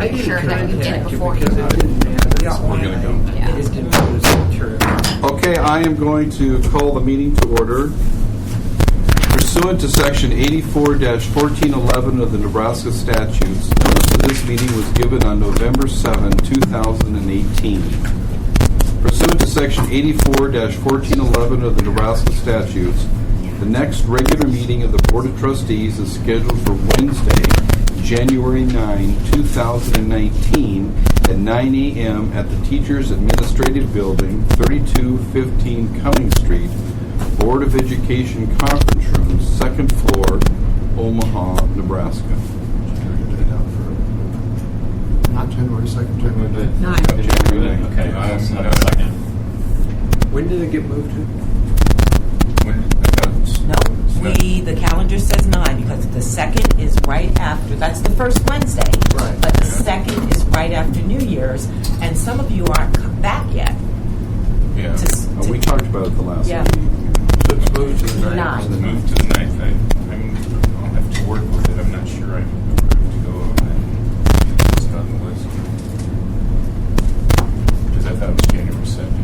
make sure that we get it before you. We're going to go. Yeah. Okay, I am going to call the meeting to order. Pursuant to Section 84-1411 of the Nebraska Statutes, notice of this meeting was given on November 7, 2018. Pursuant to Section 84-1411 of the Nebraska Statutes, the next regular meeting of the Board of Trustees is scheduled for Wednesday, January 9, 2019 at 9 a.m. at the Teachers Administrative Building, 3215 Cumming Street, Board of Education Conference Room, 2nd floor, Omaha, Nebraska. Not January 2nd, January 9. January 9. Okay, I'll second. When did it get moved to? No, the calendar says 9 because the 2nd is right after. That's the first Wednesday. Right. But the 2nd is right after New Year's, and some of you aren't come back yet. Yeah. We talked about it the last Yeah. meeting. So it's moved to the 9th. 9. Move to the 9th. I'll have to work with it. I'm not sure I'm approved to go on that. It's not on the list. Because I thought it was January 2nd.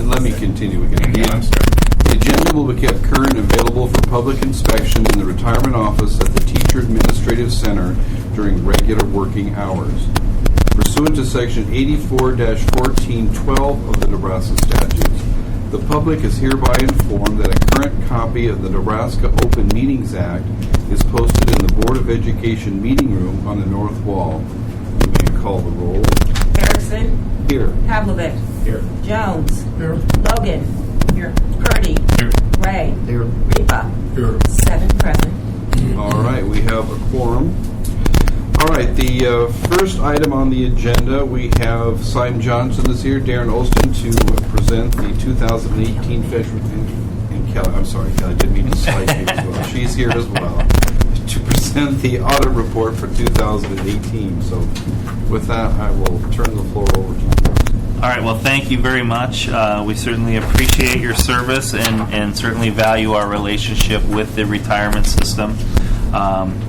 Let me continue again. Yeah, I'm sorry. The agenda will be kept current and available for public inspection in the retirement office at the Teacher Administrative Center during regular working hours. Pursuant to Section 84-1412 of the Nebraska Statutes, the public is hereby informed that a current copy of the Nebraska Open Meetings Act is posted in the Board of Education meeting room on the north wall. You may call the roll. Erickson, Here. Havlovich, Here. Jones, Here. Logan, here, Purdy, Here. Ray, Here. Ripa, Here. 7 present. All right, we have a quorum. All right, the first item on the agenda, we have Simon Johnson is here, Darren Olston to present the 2018 federal, and Kelly, I'm sorry, Kelly, I didn't mean to slight you as well. She's here as well to present the audit report for 2018. So with that, I will turn the floor over to you. All right, well, thank you very much. We certainly appreciate your service and certainly value our relationship with the retirement system.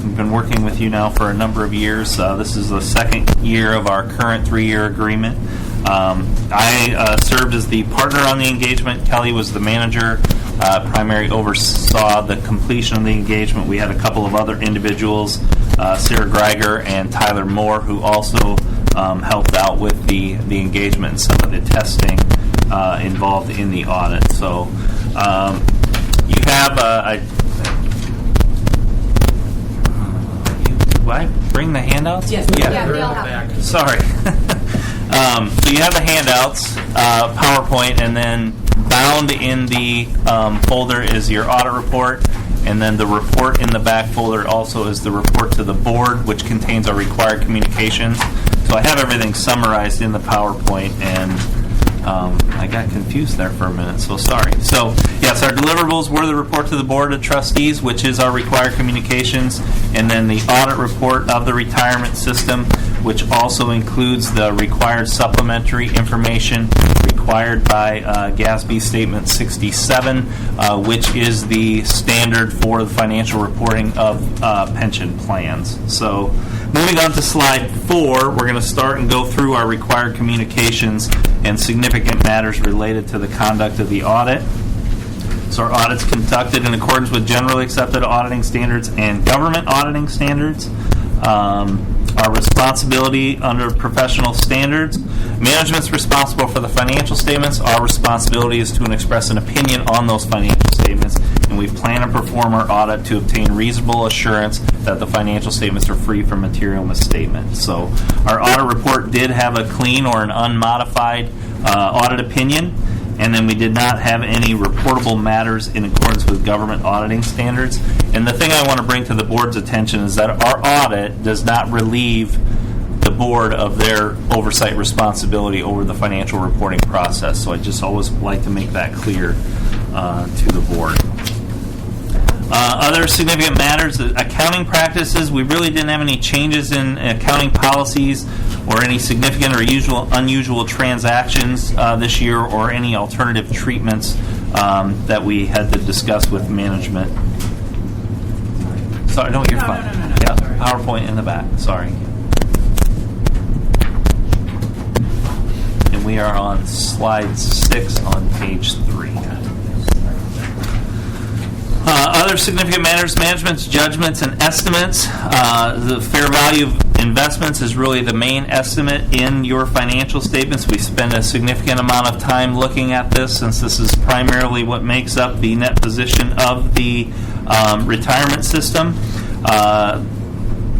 We've been working with you now for a number of years. This is the second year of our current 3-year agreement. I served as the partner on the engagement. Kelly was the manager, primarily oversaw the completion of the engagement. We had a couple of other individuals, Sarah Greiger and Tyler Moore, who also helped out with the engagement and some of the testing involved in the audit. So you have do I bring the handouts? Yes. Yeah, they all have. Sorry. So you have the handouts, PowerPoint, and then bound in the folder is your audit report, and then the report in the back folder also is the report to the board, which contains our required communications. So I have everything summarized in the PowerPoint, and I got confused there for a minute, so sorry. So, yes, our deliverables were the report to the Board of Trustees, which is our required communications, and then the audit report of the retirement system, which also includes the required supplementary information required by GASB Statement 67, which is the standard for the financial reporting of pension plans. So, moving on to slide 4, we're going to start and go through our required communications and significant matters related to the conduct of the audit. So our audit's conducted in accordance with generally accepted auditing standards and government auditing standards. Our responsibility under professional standards. Management's responsible for the financial statements. Our responsibility is to express an opinion on those financial statements, and we plan and perform our audit to obtain reasonable assurance that the financial statements are free from material misstatement. So our audit report did have a clean or an unmodified audit opinion, and then we did not have any reportable matters in accordance with government auditing standards. And the thing I want to bring to the board's attention is that our audit does not relieve the board of their oversight responsibility over the financial reporting process. So I just always like to make that clear to the board. Other significant matters, accounting practices. We really didn't have any changes in accounting policies or any significant or unusual transactions this year, or any alternative treatments that we had to discuss with management. Sorry, no, you're fine. No. Yeah, PowerPoint in the back. Sorry. And we are on slide 6 on page 3. Other significant matters, management's judgments and estimates. The fair value of investments is really the main estimate in your financial statements. We spend a significant amount of time looking at this since this is primarily what makes up the net position of the retirement system.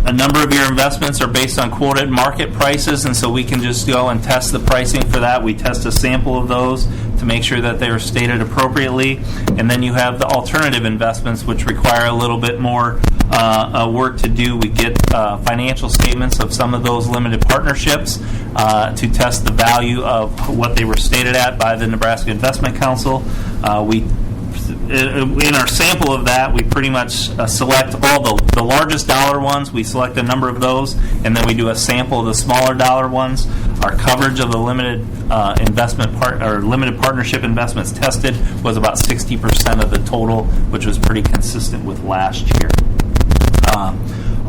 A number of your investments are based on quoted market prices, and so we can just go and test the pricing for that. We test a sample of those to make sure that they are stated appropriately. And then you have the alternative investments, which require a little bit more work to do. We get financial statements of some of those limited partnerships to test the value of what they were stated at by the Nebraska Investment Council. In our sample of that, we pretty much select all the largest dollar ones. We select a number of those, and then we do a sample of the smaller dollar ones. Our coverage of the limited limited partnership investments tested was about 60% of the total, which was pretty consistent with last year.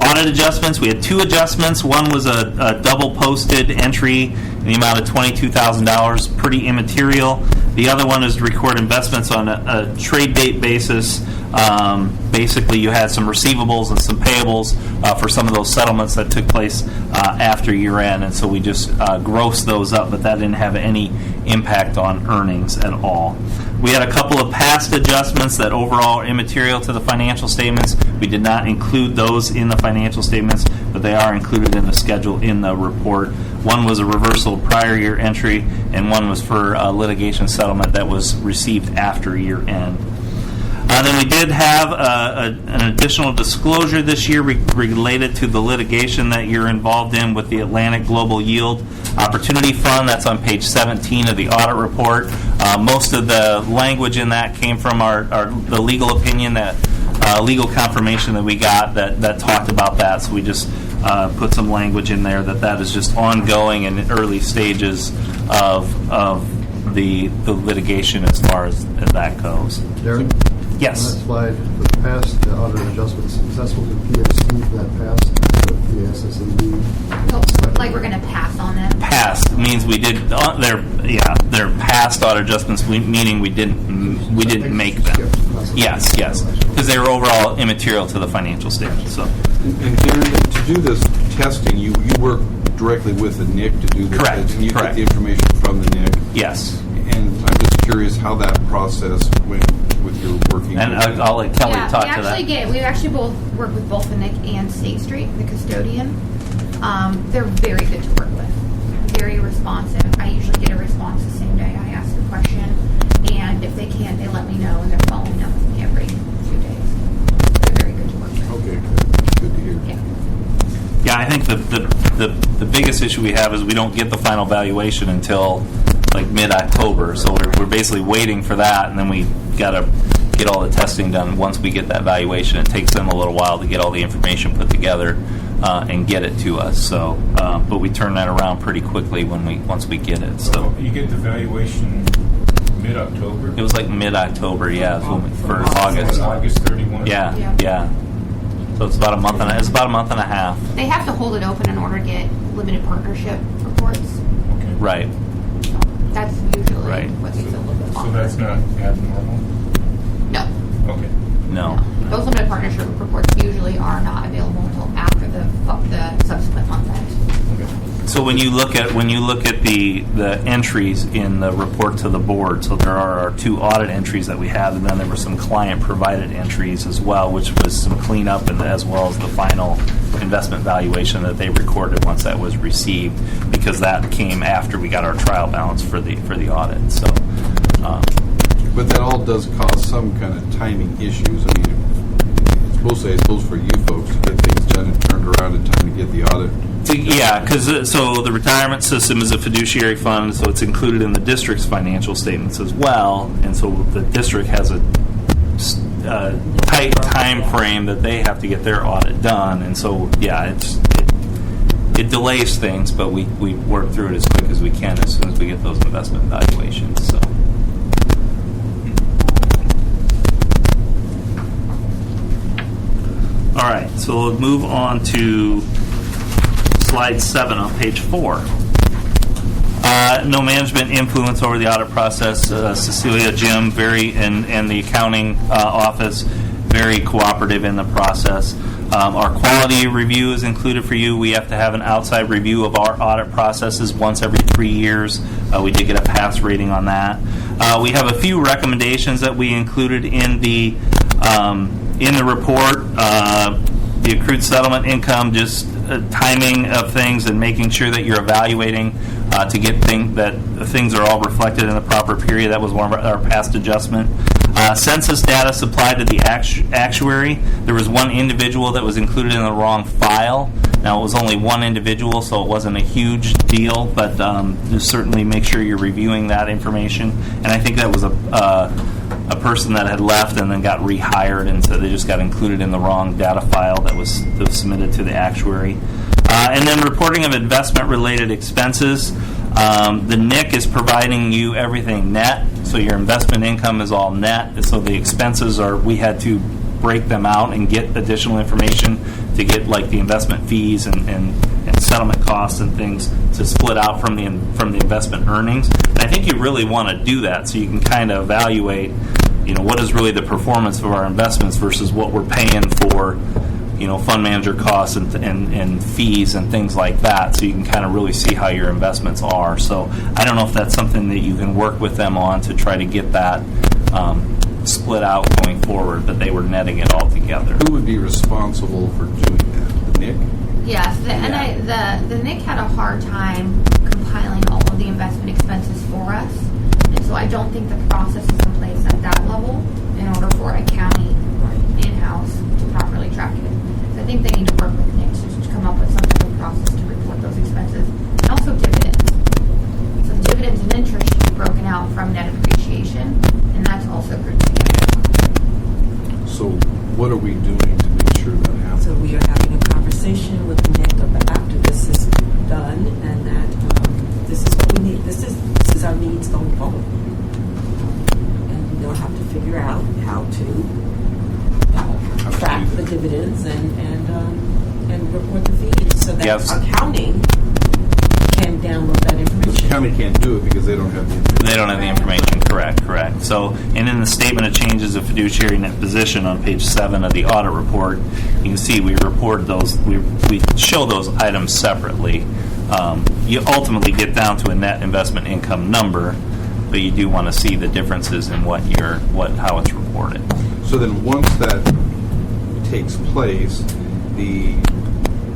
Audit adjustments, we had 2 adjustments. One was a double posted entry in the amount of $22,000, pretty immaterial. The other one is to record investments on a trade date basis. Basically, you had some receivables and some payables for some of those settlements that took place after year end, and so we just grossed those up, but that didn't have any impact on earnings at all. We had a couple of past adjustments that overall are immaterial to the financial statements. We did not include those in the financial statements, but they are included in the schedule in the report. One was a reversal of prior year entry, and one was for a litigation settlement that was received after year end. Then we did have an additional disclosure this year related to the litigation that you're involved in with the Atlantic Global Yield Opportunity Fund. That's on page 17 of the audit report. Most of the language in that came from the legal opinion, that legal confirmation that we got that talked about that. So we just put some language in there that is just ongoing and early stages of the litigation as far as that goes. Darren? Yes. On that slide, the past audit adjustments successful to PSC that passed, so PSSAB. Like we're going to pass on them. Past means we did. They're past audit adjustments, meaning we didn't make them. Yes, because they were overall immaterial to the financial statement. So, And Darren, to do this testing, you work directly with the NIC to do this. Correct. And you Correct. get the information from the NIC. yes. And I'm just curious how that process went with your working. And with I'll let Kelly talk to that. We actually both work with both the NIC and State Street, the custodian. They're very good to work with. Very responsive. I usually get a response the same day I ask the question, and if they can't, they let me know, and they're following up with me every few days. They're very good to work with. Okay, good to hear. Yeah. Yeah, I think the biggest issue we have is we don't get the final valuation until like mid-October. So we're basically waiting for that, and then we got to get all the testing done. Once we get that valuation, it takes them a little while to get all the information put together and get it to us. So, but we turn that around pretty quickly once we get it. So You get the valuation mid-October? it was like mid-October, yeah, for August. August 31? Yeah. So it's about a month and a half. They have to hold it open in order to get limited partnership reports. Okay. Right. So that's usually Right. what takes a little bit So longer. that's not abnormal? No. Okay. No. Those limited partnership reports usually are not available until after the subsequent month end. Okay. So when you look at the entries in the report to the board, so there are our 2 audit entries that we have, and then there were some client provided entries as well, which was some cleanup and as well as the final investment valuation that they recorded once that was received, because that came after we got our trial balance for the audit. So. But that all does cause some kind of timing issues. I mean, it's supposed for you folks to get things done and turned around in time to get the audit. Yeah, because so the retirement system is a fiduciary fund, so it's included in the district's financial statements as well, and so the district has a tight time frame that they have to get their audit done, and so yeah, it delays things, but we work through it as quick as we can as soon as we get those investment valuations. So. All right, so we'll move on to slide 7 on page 4. No management influence over the audit process. Cecilia, Jim, and the accounting office, very cooperative in the process. Our quality review is included for you. We have to have an outside review of our audit processes once every 3 years. We did get a pass rating on that. We have a few recommendations that we included in the report. The accrued settlement income, just timing of things and making sure that you're evaluating to get things are all reflected in the proper period. That was one of our past adjustment. Census data supplied to the actuary. There was one individual that was included in the wrong file. Now, it was only one individual, so it wasn't a huge deal, but just certainly make sure you're reviewing that information. And I think that was a person that had left and then got rehired, and so they just got included in the wrong data file that was submitted to the actuary. And then reporting of investment-related expenses. The NIC is providing you everything net, so your investment income is all net. So the expenses we had to break them out and get additional information to get like the investment fees and settlement costs and things to split out from the investment earnings. And I think you really want to do that so you can kind of evaluate, what is really the performance of our investments versus what we're paying for, fund manager costs and fees and things like that, so you can kind of really see how your investments are. So I don't know if that's something that you can work with them on to try to get that split out going forward, but they were netting it all together. Who would be responsible for doing that? The NIC? Yes, the NIC had a hard time compiling all of the investment expenses for us, and so I don't think the process is in place at that level in order for accounting in-house to properly track it. So I think they need to work with NIC to come up with some type of process to report those expenses, and also dividends. So the dividends and interest should be broken out from net appreciation, and that's also grouped together. So what are we doing to make sure that happens? So we are having a conversation with Nick about after this is done, and that this is what we need. This is our needs going forward, and we'll have to figure out how to track the dividends and report the fees so that Yes. accounting can download that information. The county can't do it because they don't have the information. They don't have the information. Correct. So, and in the statement of changes of fiduciary net position on page 7 of the audit report, you can see we report those. We show those items separately. You ultimately get down to a net investment income number, but you do want to see the differences in how it's reported. So then once that takes place, the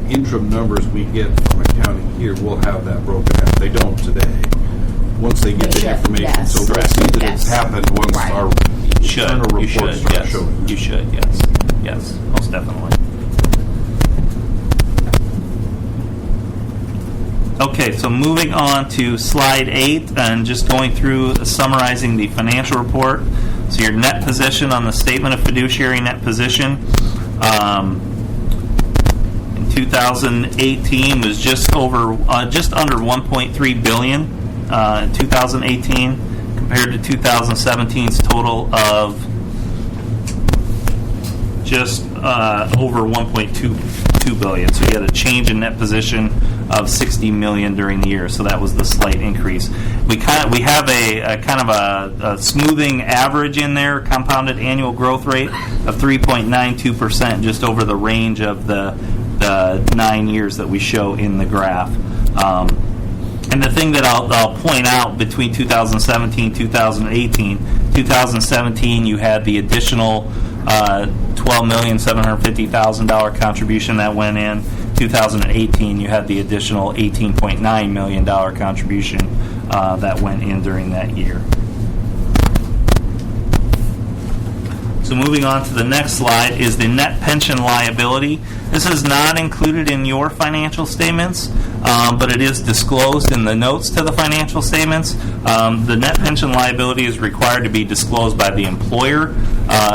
interim numbers we get from accounting here will have that broken out. They don't today. Once they get the information. Yes. So we'll see that it's happened once our internal reports start showing. You should, yes, most definitely. Okay, so moving on to slide 8 and just going through summarizing the financial report. So your net position on the statement of fiduciary net position in 2018 was just under 1.3 billion in 2018 compared to 2017's total of just over 1.2 billion. So you had a change in net position of 60 million during the year. So that was the slight increase. We have a kind of a smoothing average in there, compounded annual growth rate of 3.92%, just over the range of the 9 years that we show in the graph. And the thing that I'll point out between 2017 2018, 2017 you had the additional $12,750,000 contribution that went in. 2018 you had the additional $18.9 million contribution that went in during that year. So moving on to the next slide is the net pension liability. This is not included in your financial statements, but it is disclosed in the notes to the financial statements. The net pension liability is required to be disclosed by the employer,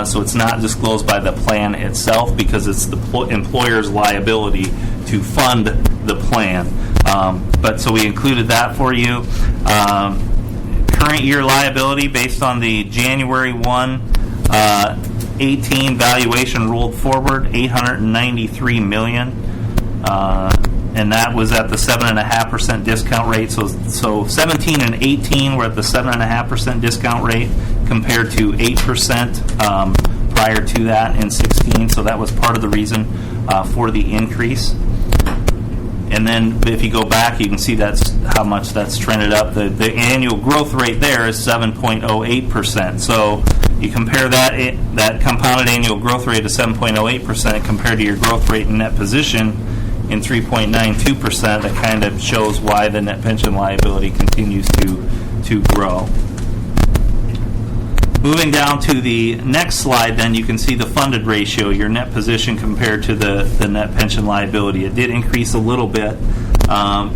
so it's not disclosed by the plan itself because it's the employer's liability to fund the plan. But so we included that for you. Current year liability based on the January 1 18 valuation rolled forward, $893 million. And that was at the 7.5% discount rate. So 17 and 18 were at the 7.5% discount rate compared to 8% prior to that in 16. So that was part of the reason for the increase. And then if you go back, you can see that's how much that's trended up. The annual growth rate there is 7.08%. So you compare that compounded annual growth rate of 7.08% compared to your growth rate in net position in 3.92%, that kind of shows why the net pension liability continues to grow. Moving down to the next slide, then you can see the funded ratio, your net position compared to the net pension liability. It did increase a little bit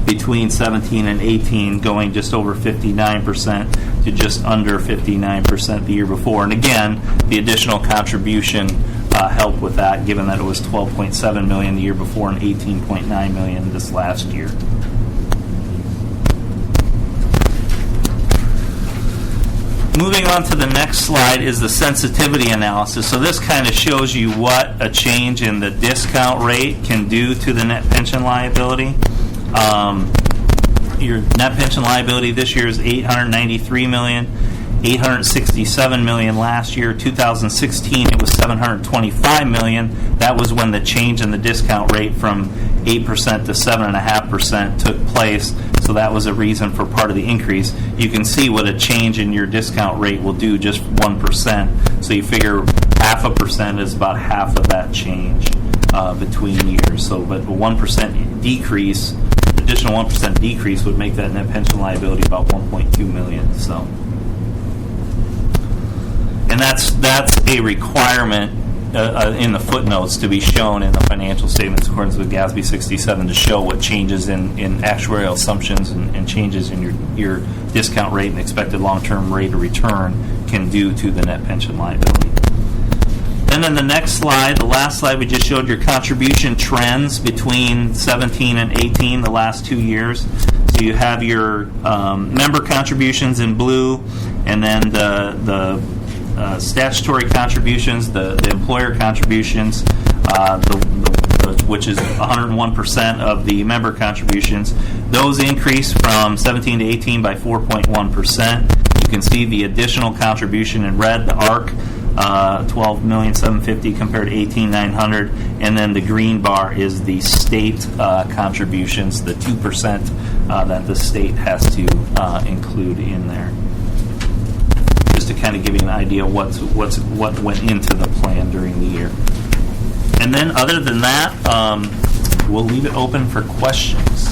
between 17 and 18, going just over 59% to just under 59% the year before. And again, the additional contribution helped with that, given that it was $12.7 million the year before and $18.9 million this last year. Moving on to the next slide is the sensitivity analysis. So this kind of shows you what a change in the discount rate can do to the net pension liability. Your net pension liability this year is $893 million, $867 million last year. 2016 it was $725 million. That was when the change in the discount rate from 8% to 7.5% took place. So that was a reason for part of the increase. You can see what a change in your discount rate will do, just 1%. So you figure 0.5% is about half of that change between years. So, but a 1% decrease, additional 1% decrease would make that net pension liability about $1.2 million. So, and that's a requirement in the footnotes to be shown in the financial statements in accordance with GASB 67 to show what changes in actuarial assumptions and changes in your discount rate and expected long-term rate of return can do to the net pension liability. Then in the next slide, the last slide, we just showed your contribution trends between 17 and 18, the last 2 years. So you have your member contributions in blue, and then the statutory contributions, the employer contributions, which is 101% of the member contributions. Those increased from 17 to 18 by 4.1%. You can see the additional contribution in red, the ARC, $12,750,000 compared to $18,900, and then the green bar is the state contributions, the 2% that the state has to include in there. Just to kind of give you an idea what went into the plan during the year. And then other than that, we'll leave it open for questions.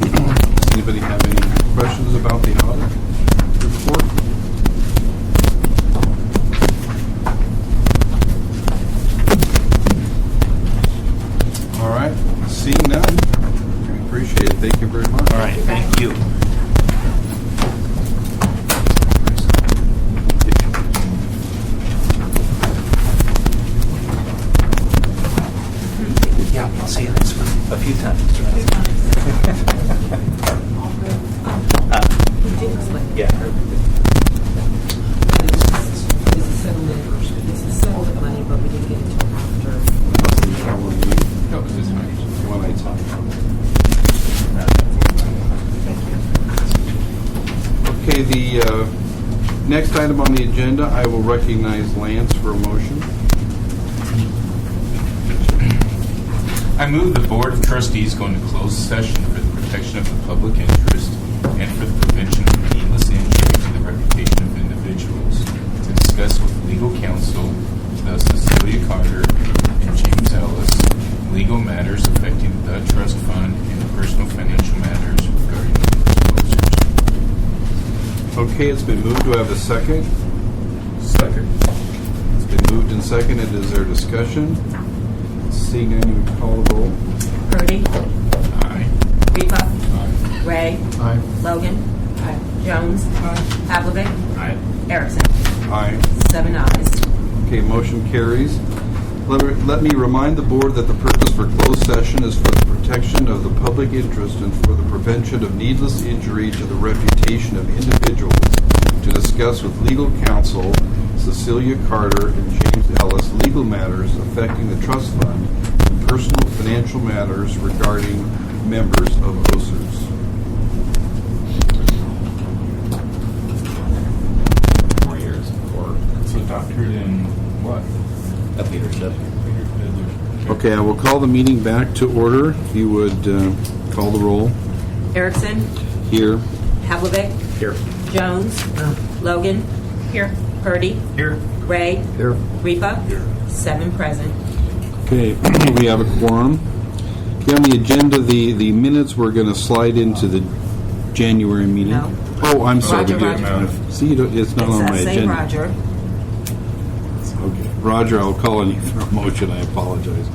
Does anybody have any questions about the audit report? All right. Seeing none, we appreciate it. Thank you very much. All right, thank you. Yeah, I'll see you next week. A few times. Yeah. This is settled money, but we didn't get it until after. No, this is fine. One item. Okay, the next item on the agenda, I will recognize Lance for a motion. I move the Board of Trustees go into closed session for the protection of the public interest and for the prevention of needless injury to the reputation of individuals to discuss with legal counsel, thus Cecilia Carter and James Ellis, legal matters affecting the trust fund and personal financial matters regarding the OSERS. Okay, it's been moved. Do I have a second? Second. It's been moved and seconded. Is there discussion? Seeing none, you would call the roll. Purdy, Aye. Ripa, Aye. Ray, Aye. Logan, Jones, Havlicek, Aye. Erickson. Aye. 7 ayes. Okay, motion carries. Let me remind the board that the purpose for closed session is for the protection of the public interest and for the prevention of needless injury to the reputation of individuals, to discuss with legal counsel Cecilia Carter and James Ellis legal matters affecting the trust fund and personal financial matters regarding members of OSERS. 4 years for So doctorate in what? a leadership. Okay, I will call the meeting back to order. If you would call the roll. Erickson, Here. Havlicek, Here. Jones, Logan, here, Purdy, Here. Ray, Here. Ripa, 7 present. Okay, we have a quorum. Okay, on the agenda, the minutes we're going to slide into the January meeting. No. Oh, I'm sorry. Roger, we do- Roger. See, it's not on my Say agenda. Roger. Okay, Roger, I'll call on you for a motion. I apologize.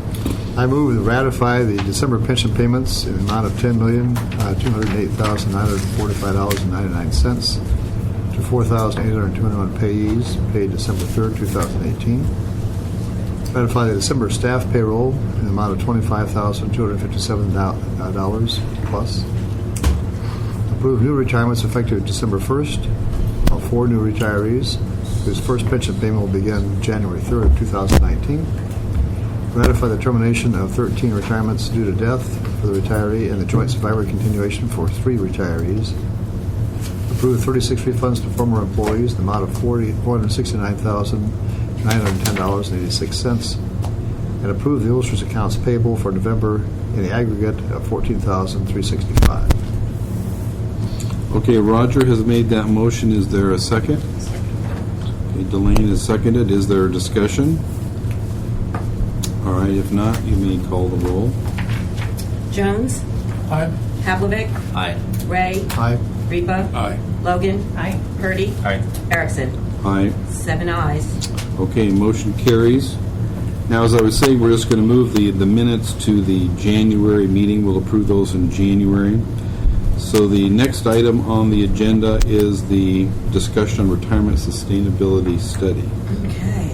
I move to ratify the December pension payments in the amount of $10,208,945.99 to 4,821 payees paid December 3rd, 2018. Ratify the December staff payroll in the amount of $25,257 plus. Approve new retirements effective December 1st of 4 new retirees whose first pension payment will begin January 3rd, 2019. Ratify the termination of 13 retirements due to death for the retiree and the joint survivor continuation for 3 retirees. Approve 36 refunds to former employees, the amount of $469,910.86. And approve the OSERS accounts payable for November in the aggregate of $14,365. Okay, Roger has made that motion. Is there a second? Okay, Delane has seconded. Is there a discussion? All right, if not, you may call the roll. Jones, Aye. Havlicek, Aye. Ray, Aye. Ripa, Aye. Logan, Purdy, Aye. Erickson, Aye. 7 ayes. Okay, motion carries. Now, as I was saying, we're just going to move the minutes to the January meeting. We'll approve those in January. So the next item on the agenda is the discussion on retirement sustainability study. Okay.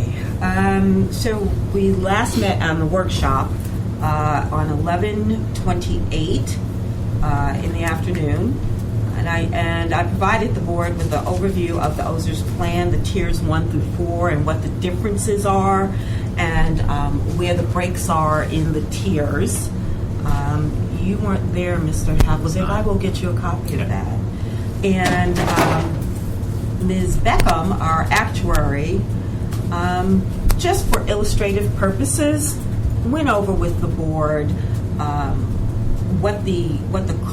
So we last met on the workshop on 11/28 in the afternoon, and I provided the board with the overview of the OSERS plan, the tiers 1 through 4, and what the differences are, and where the breaks are in the tiers. You weren't there, Mr. Havlicek. I will get you a copy of that. And Ms. Beckham, our actuary, just for illustrative purposes, went over with the board what the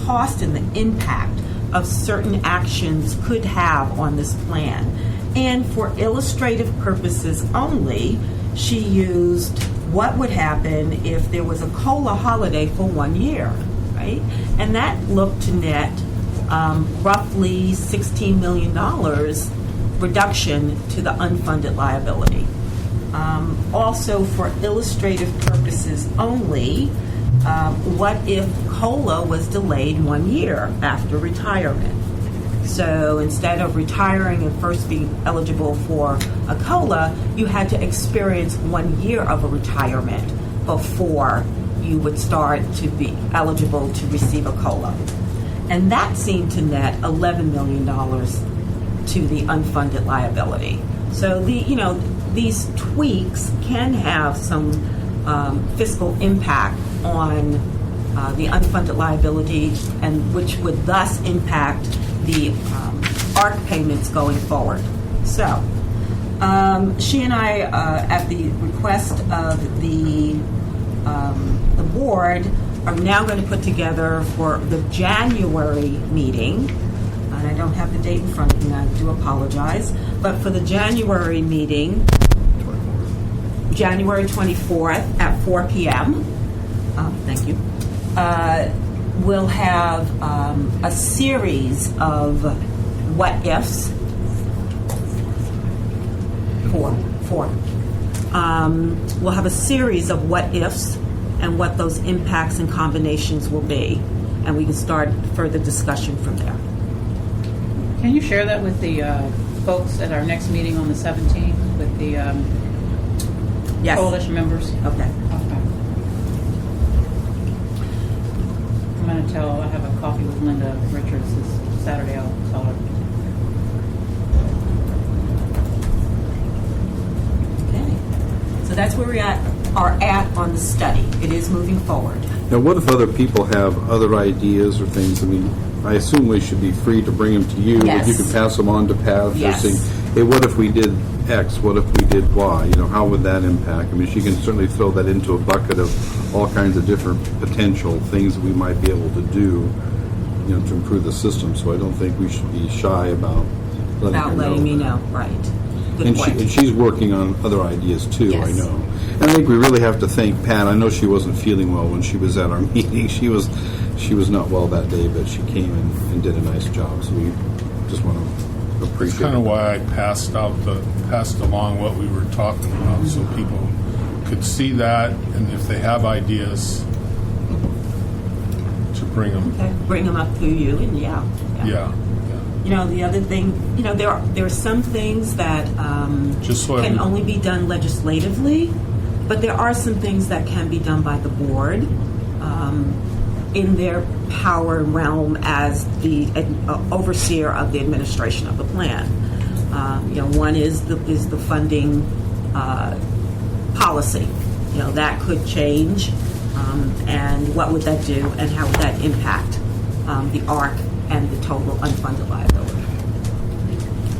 cost and the impact of certain actions could have on this plan. And for illustrative purposes only, she used what would happen if there was a COLA holiday for 1 year, right? And that looked to net roughly $16 million reduction to the unfunded liability. Also, for illustrative purposes only, what if COLA was delayed 1 year after retirement? So instead of retiring and first being eligible for a COLA, you had to experience 1 year of a retirement before you would start to be eligible to receive a COLA. And that seemed to net $11 million to the unfunded liability. So these tweaks can have some fiscal impact on the unfunded liability, and which would thus impact the ARC payments going forward. So she and I, at the request of the board, are now going to put together for the January meeting, and I don't have the date in front of me, I do apologize, but for the January meeting, January 24th at 4 p.m., thank you, we'll have a series of what-ifs. Four. We'll have a series of what-ifs and what those impacts and combinations will be, and we can start further discussion from there. Can you share that with the folks at our next meeting on the 17th with the Yes. coalition members. Okay. Okay. I'm going to I have a coffee with Linda Richards this Saturday. I'll tell her. Okay. So that's where we are at on the study. It is moving forward. Now, what if other people have other ideas or things? I mean, I assume we should be free to bring them to you. Yes. That you can pass them on to Pat. Yes. Saying, hey, what if we did X? What if we did Y? You know, how would that impact? I mean, she can certainly throw that into a bucket of all kinds of different potential things that we might be able to do, you know, to improve the system. So I don't think we should be shy about letting her know. Letting me know, right. Good And, point. and she's working on other ideas too, Yes. I know. And I think we really have to thank Pat. I know she wasn't feeling well when she was at our meeting. She was not well that day, but she came and did a nice job. So we just want to appreciate That's kind of it. why I passed along what we were talking about, so people could see that, and if they have ideas, to bring them. Okay. Bring them up through you, and yeah. Yeah. You know, the other thing, you know, there are some things that Just so can every- only be done legislatively, but there are some things that can be done by the board in their power realm as the overseer of the administration of the plan. You know, one is the funding policy. You know, that could change, and what would that do, and how would that impact the ARC and the total unfunded liability.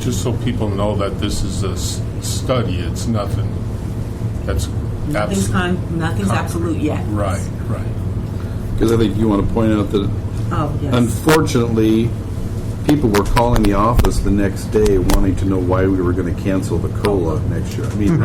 Just so people know that this is a study, it's nothing that's absolute. Nothing's absolute yet. Right. Because I think you want to point out that, Oh, yes. unfortunately, people were calling the office the next day wanting to know why we were going to cancel the COLA next year. I mean,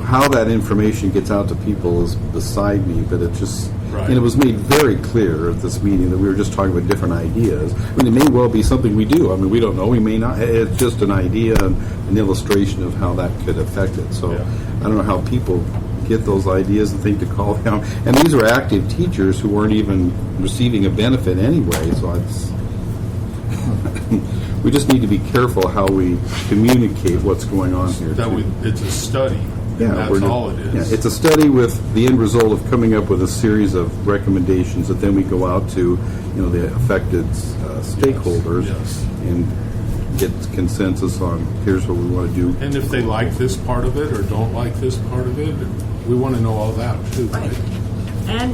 how that information gets out to people is beside me, but it just... Right. And it was made very clear at this meeting that we were just talking about different ideas. I mean, it may well be something we do. I mean, we don't know. We may not. It's just an idea and an illustration of how that could affect it. So Yeah. I don't know how people get those ideas and think to call them. And these are active teachers who weren't even receiving a benefit anyway. So it's we just need to be careful how we communicate what's going on here. That too. it's a study. Yeah, and we're that's just- all it is. Yeah, it's a study with the end result of coming up with a series of recommendations that then we go out to, you know, the affected stakeholders Yes. and get consensus on here's what we want to do. And if they like this part of it or don't like this part of it, we want to know all that too. Right.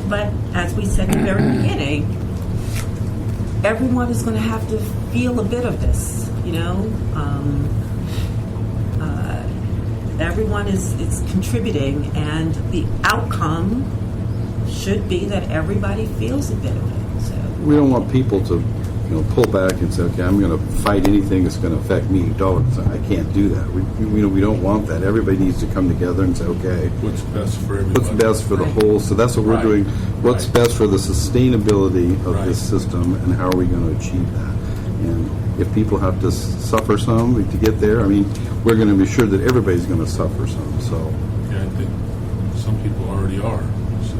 But as we said in the very beginning, everyone is going to have to feel a bit of this, you know. Everyone is contributing, and the outcome should be that everybody feels a bit of it. So We don't want people to, you know, pull back and say, okay, I'm going to fight anything that's going to affect me. I can't do that. We don't want that. Everybody needs to come together and say, okay, What's best for everybody? what's best for the whole? So that's what we're Right. doing. What's Right. best for the sustainability of Right. this system, and how are we going to achieve that? And if people have to suffer some to get there, I mean, we're going to be sure that everybody's going to suffer some. So, Yeah, I think some people already are. So.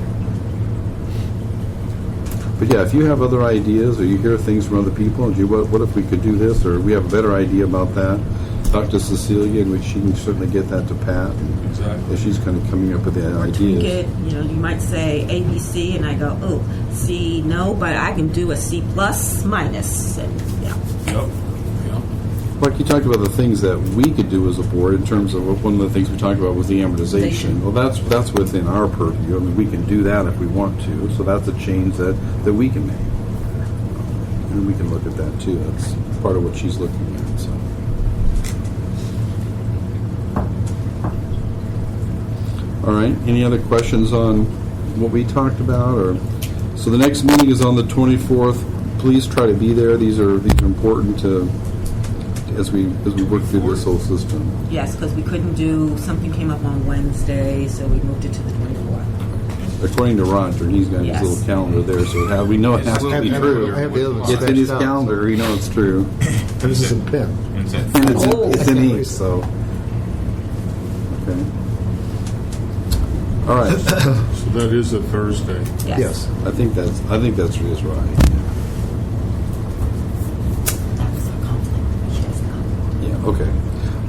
but yeah, if you have other ideas or you hear things from other people, gee, what if we could do this, or we have a better idea about that? Talk to Cecilia, and she can certainly get that to Pat. And Exactly. she's kind of coming up with the tweak ideas. it. You know, you might say A, B, C, and I go, oh, C, no, but I can do a C plus minus, and yeah. Yep. Like you talked about the things that we could do as a board in terms of one of the things we talked about was the amortization. Well, that's within our purview. I mean, we can do that if we want to. So that's a change that we can make, and we can look at that too. That's part of what she's looking at. So. All right. Any other questions on what we talked about? Or so the next meeting is on the 24th. Please try to be there. These are important to as we work through this whole system. Yes, because we couldn't do, something came up on Wednesday, so we moved it to the 24th. According to Roger, he's got Yes. his little calendar there, so we know it has to be I true. have the other one It's in his scratched out. calendar. We know it's true, And this is in pen. When's that? and it's Oh. it's in ink. So, okay. All right. So that is a Thursday. Yes. I think that's is right. That was a compliment. She has a compliment. Yeah. Okay.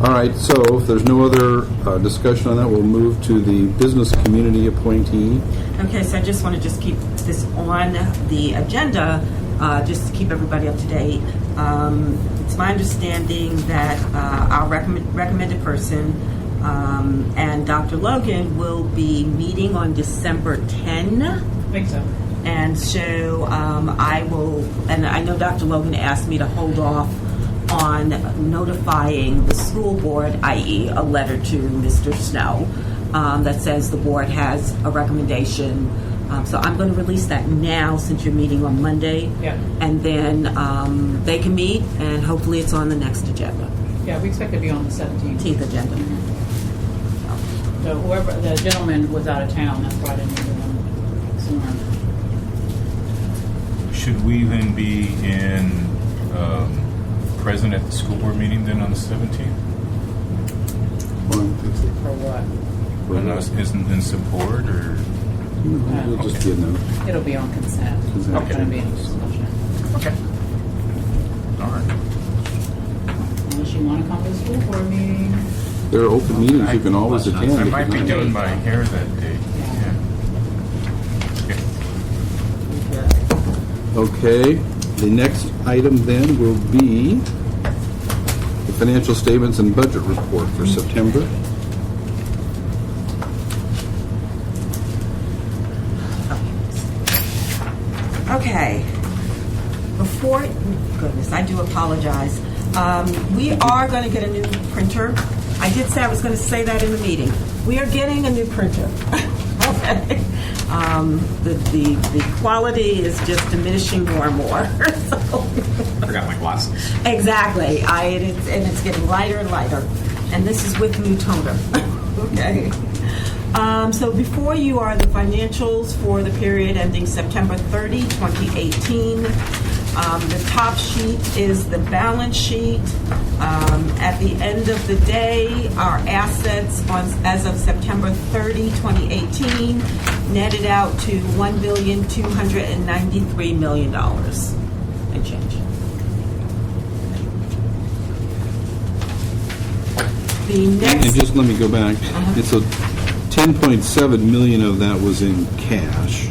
All right, so if there's no other discussion on that, we'll move to the business community appointee. Okay, so I just want to just keep this on the agenda, just to keep everybody up to date. It's my understanding that our recommended person and Dr. Logan will be meeting on December 10. I think so. And so I will, and I know Dr. Logan asked me to hold off on notifying the school board, i.e. a letter to Mr. Snow that says the board has a recommendation. So I'm going to release that now since you're meeting on Monday. Yeah. And then they can meet, and hopefully it's on the next agenda, Yeah, we expect to be on the 17th. 18th agenda. So whoever, the gentleman was out of town, that's why I didn't do one sooner. Should we then be present at the school board meeting then on the 17th? For what? Isn't in support or? It'll just be a note. It'll be on consent. It's not Okay. going to be any discussion. Okay. All right. Unless you want to come to the school board meeting. There are open meetings you can always attend. I if might be you're not- doing my hair that day. Yeah. Okay. Okay, the next item then will be the financial statements and budget report for September. Okay. Before, goodness, I do apologize. We are going to get a new printer. I did say I was going to say that in the meeting. We are getting a new printer. Okay. The quality is just diminishing more and more. So. Forgot my glasses. Exactly. And it's getting lighter and lighter. And this is with new toner. Okay. So before you are the financials for the period ending September 30, 2018. The top sheet is the balance sheet. At the end of the day, our assets as of September 30, 2018, netted out to $1,293,000,000 and change. The next, And just let me go back. It's a 10.7 million of that was in cash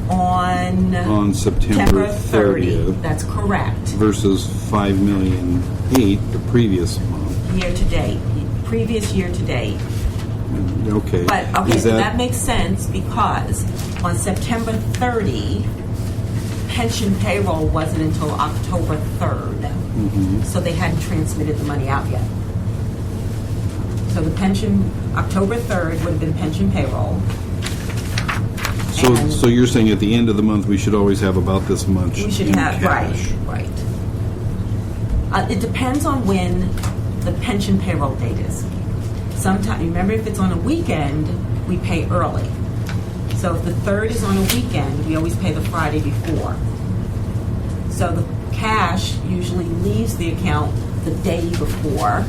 on September 30th. That's correct. Versus 5,000,008 the previous month. Year to date, previous year to date. Okay. But okay, Is so that makes sense because on September 30, pension payroll wasn't until October 3rd, so they hadn't transmitted the money out yet. So the pension, October 3rd would have been pension payroll. So you're saying at the end of the month we should always have about this much We should in have, cash. right. It depends on when the pension payroll date is. Sometimes, remember, if it's on a weekend, we pay early. So if the 3rd is on a weekend, we always pay the Friday before. So the cash usually leaves the account the day before.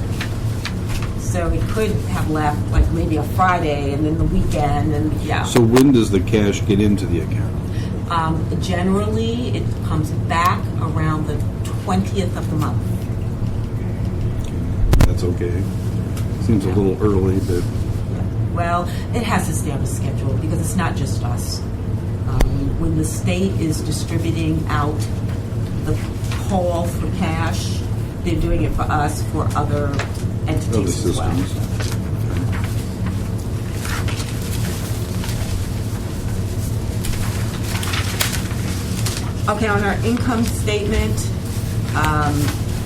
So it could have left like maybe a Friday and then the weekend and yeah. So when does the cash get into the account? Generally, it comes back around the 20th of the month. That's okay. Seems a little early, but Well, it has to stay on a schedule because it's not just us. When the state is distributing out the call for cash, they're doing it for us for other entities other as well. systems. Okay, on our income statement,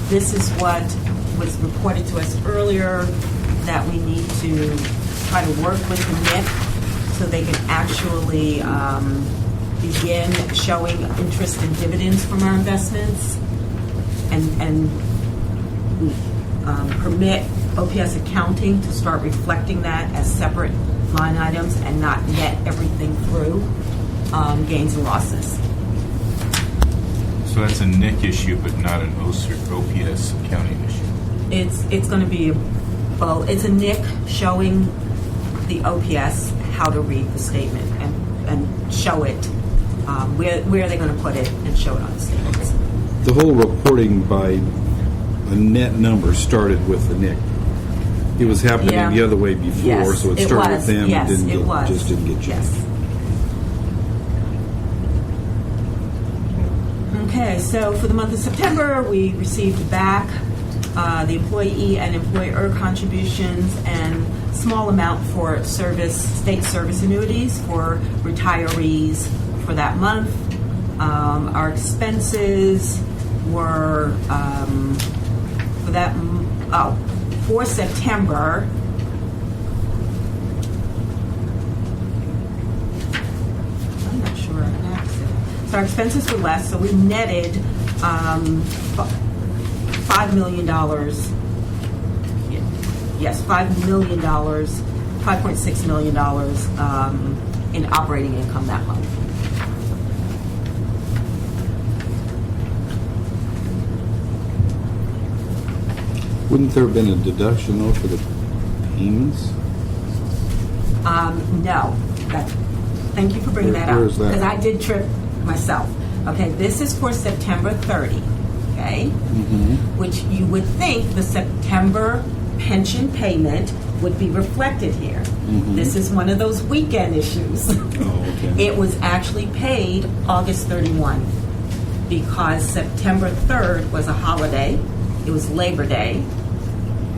this is what was reported to us earlier, that we need to try to work with the NIC so they can actually begin showing interest and dividends from our investments and permit OPS accounting to start reflecting that as separate line items and not net everything through gains and losses. So that's a NIC issue, but not an OPS accounting issue. It's going to be, well, it's a NIC showing the OPS how to read the statement and show it, where they're going to put it and show it on the statements. The whole reporting by a net number started with the NIC. It was happening Yeah. the other way before, Yes, so it it started was. with them Yes, and it was. just didn't get changed. Yes. Okay, so for the month of September, we received back the employee and employer contributions and small amount for state service annuities for retirees for that month. Our expenses were for September. I'm not sure. So our expenses were less, so we netted $5 million. Yes, $5 million, $5.6 million in operating income that month. Wouldn't there have been a deduction, though, for the payments? No. Thank you for bringing that up. Where is that? Because I did trip myself. Okay, this is for September 30. Okay? Which you would think the September pension payment would be reflected here. This is one of those weekend issues. Oh, okay. It was actually paid August 31 because September 3rd was a holiday. It was Labor Day.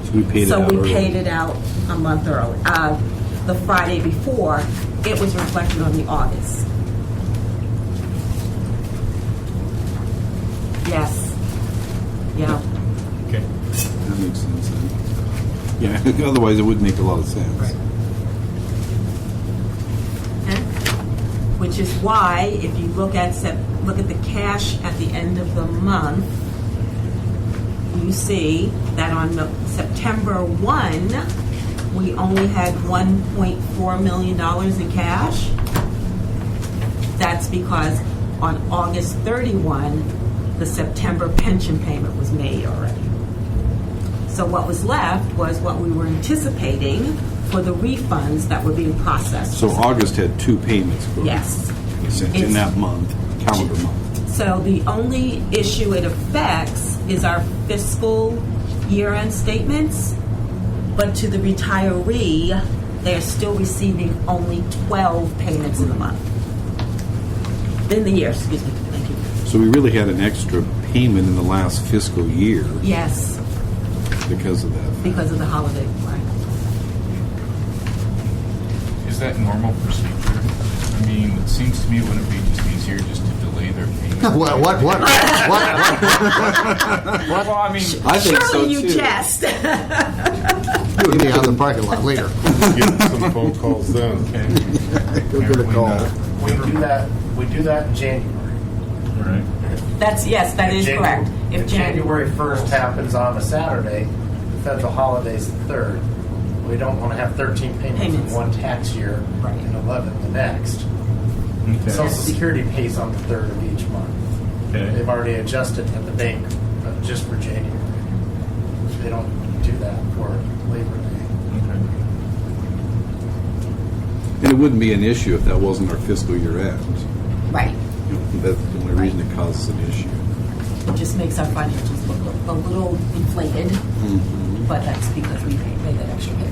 So we paid it out early. Paid it out a month early. The Friday before, it was reflected on the August. Yes. Yeah. Okay. That makes sense then. Yeah, otherwise it wouldn't make a lot of sense. Right. Okay. Which is why, if you look at the cash at the end of the month, you see that on September 1, we only had $1.4 million in cash. That's because on August 31, the September pension payment was made already. So what was left was what we were anticipating for the refunds that were being processed. So August had two payments going. Yes. In that month, calendar month. So the only issue it affects is our fiscal year-end statements, but to the retiree, they're still receiving only 12 payments in the month. In the year, excuse me. Thank you. So we really had an extra payment in the last fiscal year Yes, because of that. because of the holiday, right? Is that normal procedure? I mean, it seems to me it wouldn't be just easier just to delay their payment. What? Well, I mean, I think so Surely you too. jest. We'll be out in the parking lot later. Get some phone calls then. Go get a call. We do that in January. right. That is correct. If January 1st happens on a Saturday, the federal holiday's the 3rd. We don't want to have 13 payments in one tax year Right. and 11 the next. Okay. Social Security pays on the 3rd of each month. Okay. They've already adjusted at the bank just for January. They don't do that for Labor Day. Okay. And it wouldn't be an issue if that wasn't our fiscal year end. Right. You know, that's the only reason it causes an issue. It just makes our financials look a little inflated, but that's because we made that extra payment.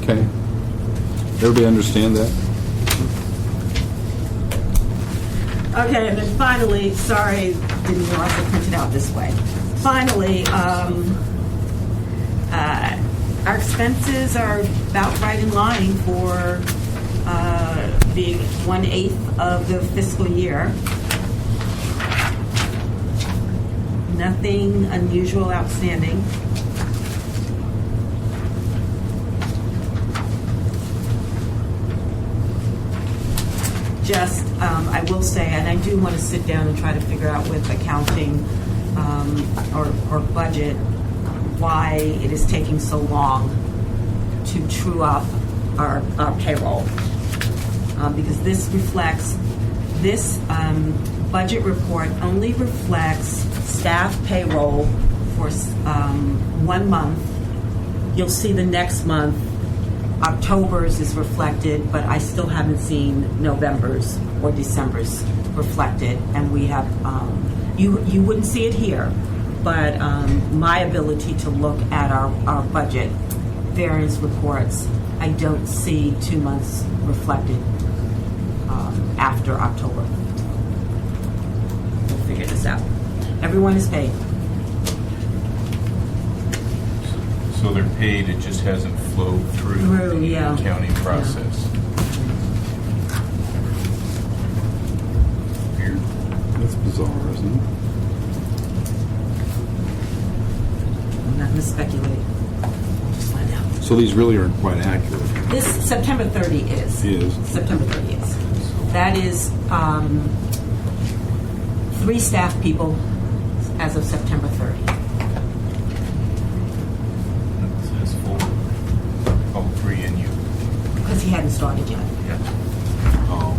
Okay. Everybody understand that? Okay, and then finally, sorry, didn't realize I printed out this way. Finally, our expenses are about right in line for being 1/8 of the fiscal year. Nothing unusual outstanding. Just, I will say, and I do want to sit down and try to figure out with accounting or budget why it is taking so long to true up our payroll. Because this budget report only reflects staff payroll for 1 month. You'll see the next month, October's is reflected, but I still haven't seen November's or December's reflected. And we have You wouldn't see it here, but my ability to look at our budget variance reports, I don't see 2 months reflected after October. We'll figure this out. Everyone is paid. So they're paid, it just hasn't flowed through the yeah. accounting process. Weird. That's bizarre, isn't it? I'm not going to speculate. We'll just find out. So these really aren't quite accurate. This September 30 is. Is. September 30 is. That is 3 staff people as of September 30. It says 4. Oh, 3 and you. Because he hadn't started yet. Yeah. Oh.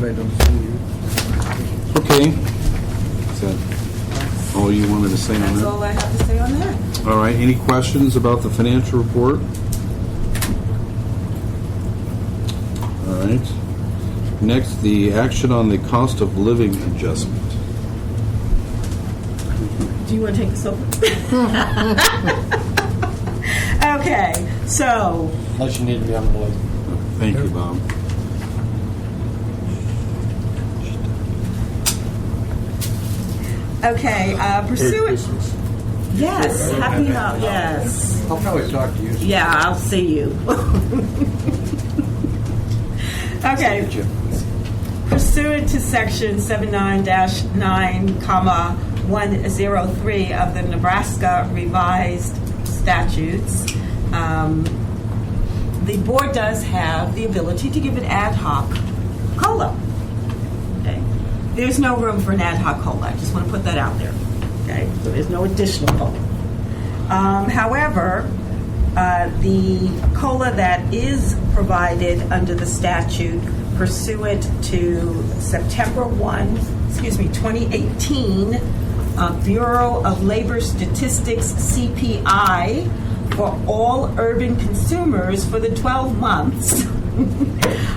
They don't see you. Okay. Is that all you wanted to say on That's that? all I have to say on that. All right. Any questions about the financial report? All right. Next, the action on the cost of living adjustment. Do you want to take this over? Okay, so Unless you need to be on the board. Thank you, Bob. okay, Merry pursuant. Christmas. Yes, happy yes. I'll probably talk to you. Yeah, I'll see you. Okay. Pursuant to Section 79-9, 103 of the Nebraska Revised Statutes, the board does have the ability to give an ad hoc COLA. Okay? There's no room for an ad hoc COLA. I just want to put that out there. Okay? So there's no additional COLA. However, the COLA that is provided under the statute pursuant to September 2018 Bureau of Labor Statistics CPI for all urban consumers for the 12 months.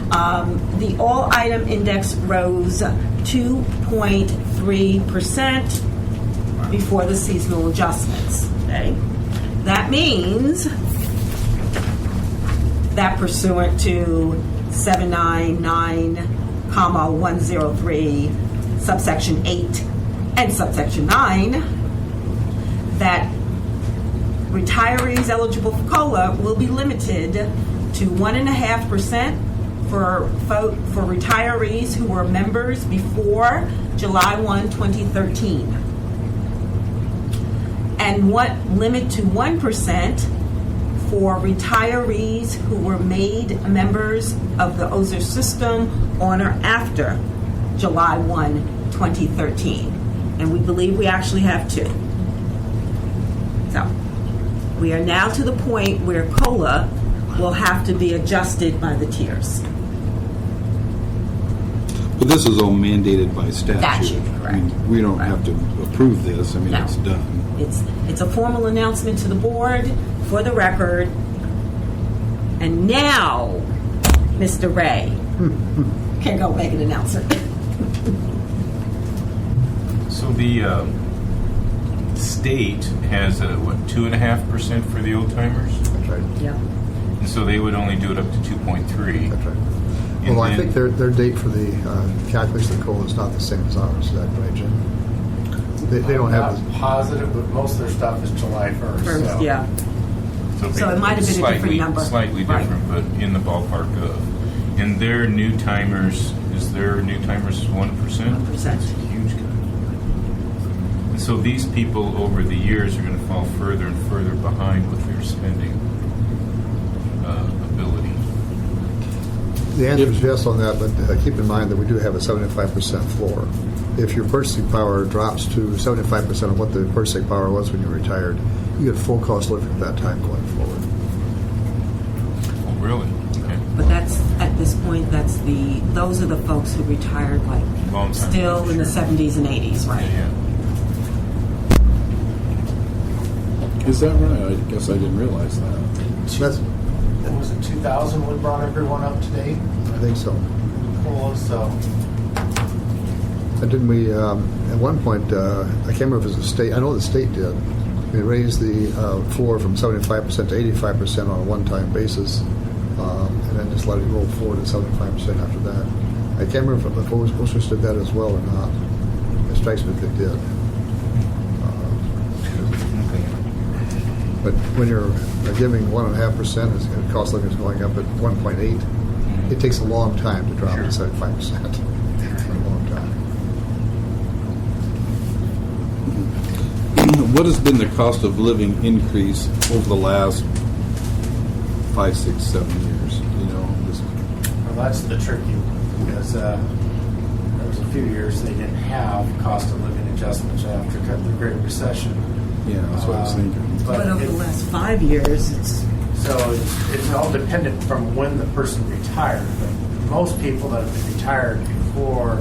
The all item index rose 2.3% before the seasonal adjustments. Okay? That means that pursuant to 799, 103, subsection 8 and subsection 9, that retirees eligible for COLA will be limited to 1.5% for retirees who were members before July 1, 2013, and limit to 1% for retirees who were made members of the OSERS system on or after July 1, 2013. And we believe we actually have 2. So we are now to the point where COLA will have to be adjusted by the tiers. But this is all mandated by statute. Statute, correct. I mean, we don't have to approve this. I mean, No. it's done. It's a formal announcement to the board for the record. And now, Mr. Ray can go make an announcement. So the state has 2.5% for the old timers, That's right. Yeah. and so they would only do it up to 2.3. That's right. And Well, I then- think their date for the calculation of the COLA is not the same as ours. Is that right, Jim? They don't have. I'm not positive, but most of their stuff is July 1st. First, so. yeah. So it might have been a different number. Slightly Right. different, but in the ballpark of. And their new timers, is their new timers 1%? 1%. That's a huge cut. And so these people over the years are going to fall further and further behind with their spending ability. The answer is yes on that, but keep in mind that we do have a 75% floor. If your purchasing power drops to 75% of what the purchasing power was when you retired, you get full cost living at that time going forward. Oh, really? Okay. But that's, at this point, those are the folks who retired like Long time still ago, in the sure. 70s and 80s, right? Yeah. Is that right? I guess I didn't realize that. That's, Was it 2000 we brought everyone up to date? I think so. Cool, so And didn't we, at one point, I can't remember if it was the state, I know the state did, we raised the floor from 75% to 85% on a one-time basis, and then just let it roll forward at 75% after that. I can't remember if OSERS did that as well or not. It strikes me that they did. But when you're giving 1.5%, and cost of living is going up at 1.8, it takes a long time to drop to 75%. A long time. What has been the cost of living increase over the last 5, 6, 7 years? Well, that's the tricky, because there was a few years they didn't have cost of living adjustments after the Great Recession. Yeah, that's what I was thinking. But over the last 5 years, it's it's all dependent from when the person retired. But most people that have been retired before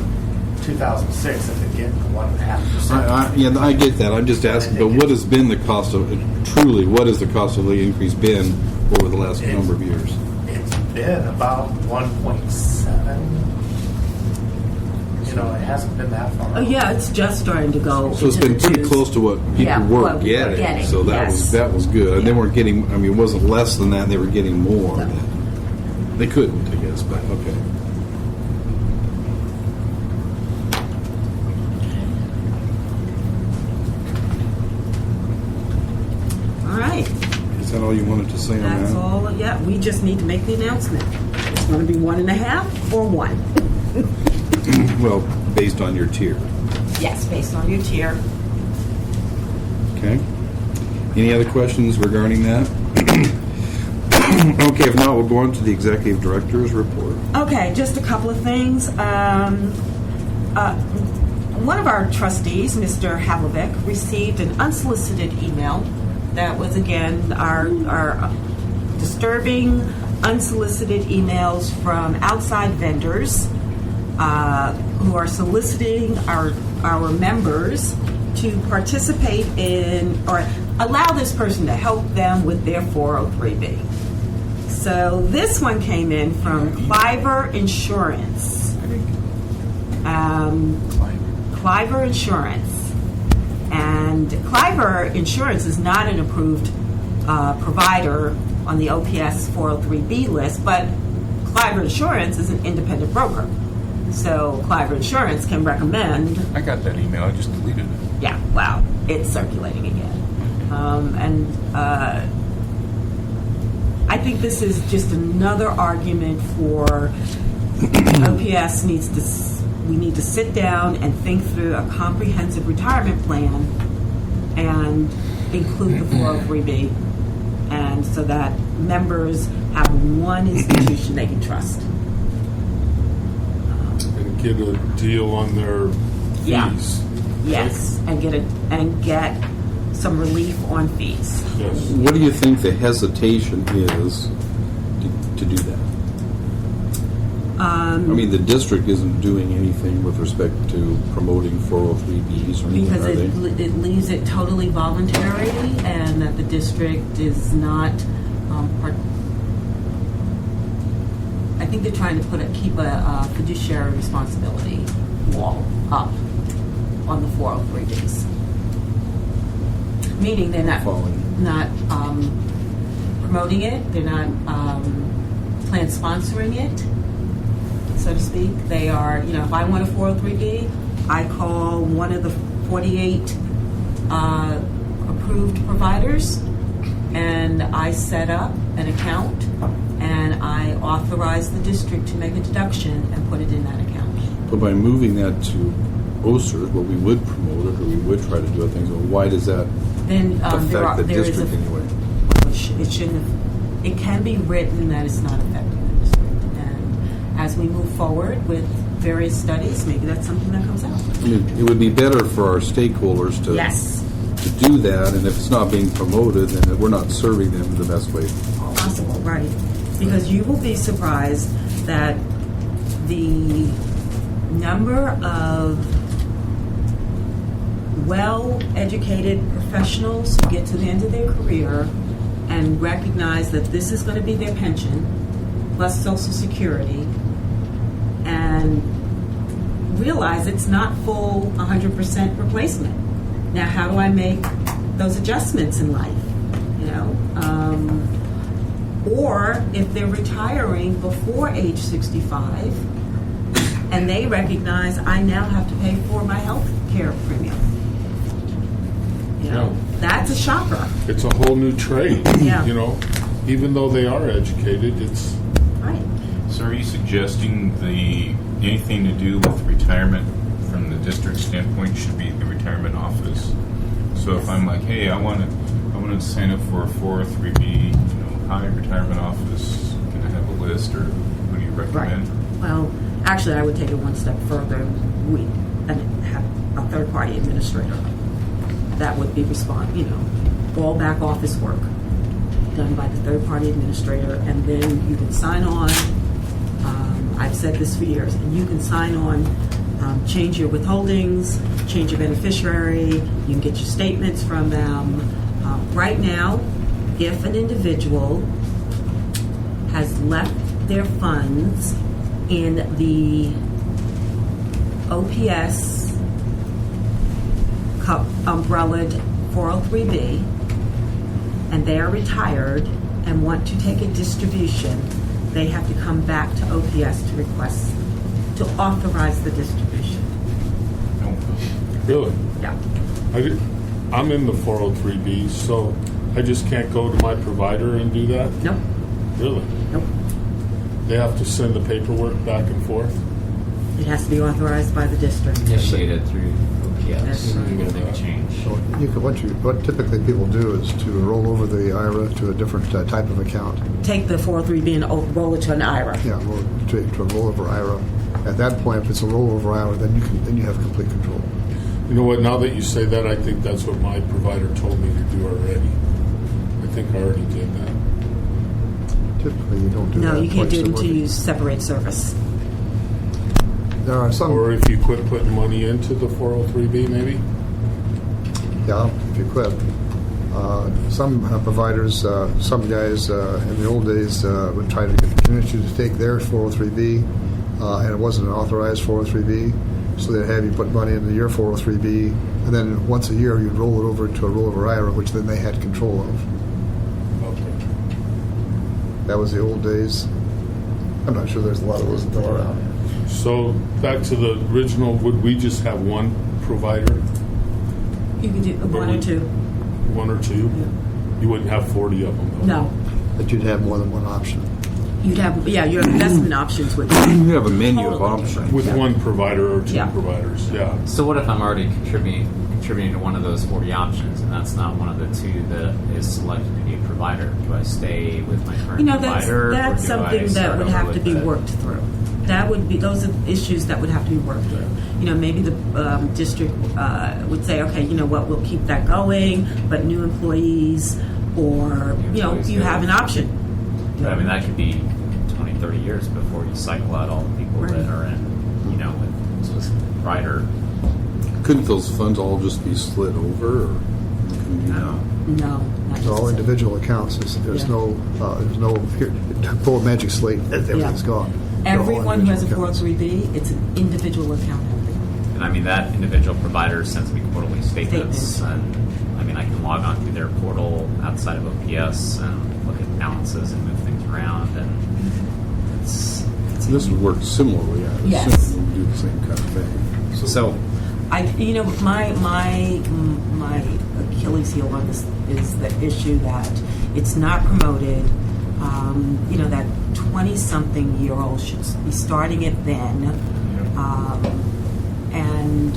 2006 have been getting 1.5%. I get that. I'm just asking, but what has been the cost of, truly, what has the cost of living increase been over the last number of years? It's been about 1.7. It hasn't been that far. oh yeah, it's just starting to go. So it's into been the pretty twos. close to what people Yeah, were what we were getting. getting, So that yes. was good. And they Yeah. weren't getting. I mean, it wasn't less than that. They were getting more. No. They couldn't, I guess. But okay. All right, Is that all you wanted to say on that's that? all. Yeah, we just need to make the announcement. It's going to be 1.5 or 1. Well, based on your tier. Yes, based on your tier. Okay. Any other questions regarding that? Okay, if not, we'll go on to the executive director's report. Okay, just a couple of things. One of our trustees, Mr. Havlicek, received an unsolicited email that was, again, our disturbing unsolicited emails from outside vendors who are soliciting our members to participate in or allow this person to help them with their 403B. So this one came in from Cliver Insurance. Cliver Insurance. And Cliver Insurance is not an approved provider on the OPS 403B list, but Cliver Insurance is an independent broker. So Cliver Insurance can recommend. I got that email. I just deleted it. Yeah, wow, it's circulating again. I think this is just another argument for OPS we need to sit down and think through a comprehensive retirement plan and include the 403B, and so that members have one institution they can trust. And get a deal on their fees. Yeah. Yes, and get some relief on fees. Yes. What do you think the hesitation is to do that? I mean, the district isn't doing anything with respect to promoting 403Bs or anything, Because are they? it leaves it totally voluntary, and that the district is not. I think they're trying to keep a fiduciary responsibility wall up on the 403Bs, meaning they're not promoting it. They're not plan sponsoring it, so to speak. They are, if I want a 403B, I call one of the 48 approved providers, and I set up an account, and I authorize the district to make a deduction and put it in that account. But by moving that to OSERS, well, we would promote it or we would try to do other things. Well, why does that Then affect the district anyway? It shouldn't have. It can be written that it's not affecting the district, and as we move forward with various studies, maybe that's something that comes out. I mean, it would be better for our stakeholders to do that, and if it's not being promoted, then we're not serving them the best way Possible, right? Because you will be surprised that the number of well-educated professionals who get to the end of their career and recognize that this is going to be their pension plus Social Security, and realize it's not full 100% replacement. Now, how do I make those adjustments in life? You know, or if they're retiring before age 65, and they recognize I now have to pay for my health care premium. You know, that's a shocker. It's a whole new trade. Yeah. You know, even though they are educated, it's Right. So are you suggesting anything to do with retirement from the district standpoint should be the retirement office? So if I'm like, hey, I want to sign up for a 403B, hi, retirement office, can I have a list, or what do you recommend? Right. Well, actually, I would take it one step further. And have a third-party administrator that would be all back office work done by the third-party administrator, and then you can sign on. I've said this for years, and you can sign on, change your withholdings, change your beneficiary. You can get your statements from them. Right now, if an individual has left their funds in the OPS umbrellaed 403B and they are retired and want to take a distribution, they have to come back to OPS to authorize the distribution. really. Yeah. I'm in the 403B, so I just can't go to my provider and do that? Nope. Really? Nope. They have to send the paperwork back and forth? It has to be authorized by the district. Initiated through OPS. That's right. You're going to make a change. So what typically people do is to roll over the IRA to a different type of account. Take the 403B and roll it to an IRA. Yeah, to a rollover IRA. At that point, if it's a rollover IRA, then you have complete control. You know what, now that you say that, I think that's what my provider told me to do already. I think I already did that. Typically, you don't do that. No, you can't do it twice. until you separate service. There are some. Or if you quit putting money into the 403B, maybe? Yeah, if you quit. Some providers, some guys in the old days would try to convince you to take their 403B, and it wasn't an authorized 403B, so they'd have you put money into your 403B, and then once a year you'd roll it over to a rollover IRA, which then they had control of. Okay. That was the old days. I'm not sure there's a lot of those still around. So back to the original, would we just have one provider? You can do one or two. One or two? Yeah. You wouldn't have 40 of them, though? No. But you'd have more than one option. You'd have, your investment options would be. You have a menu of Totally. options. With one provider or two Yeah. providers, yeah. So what if I'm already contributing to one of those 40 options, and that's not one of the two that is selected to be a provider? Do I stay with my current provider? That's or do something I that start would over have to with be the- worked through. Those are issues that would have to be worked through. Maybe the district would say, okay, you know what, we'll keep that going, but new employees, or, you have an option. But I mean, that could be 20, 30 years before you cycle out all the people Right. that are in, with specific provider. Couldn't those funds all just be slid over? Or can you No. No. It's all individual accounts. There's Yeah. no here, pull a magic slate, everything's Yeah. gone. They're all Everyone who has a individual accounts. 403B, it's an individual account. And I mean, that individual provider sends me quarterly statements, Statements. and I mean, I can log on to their portal outside of OPS and look at balances and move things around, and it's This would work similarly. I would Yes. assume. It would do the same kind of thing. so. My Achilles heel on this is the issue that it's not promoted. That 20-something-year-old should be starting it then, and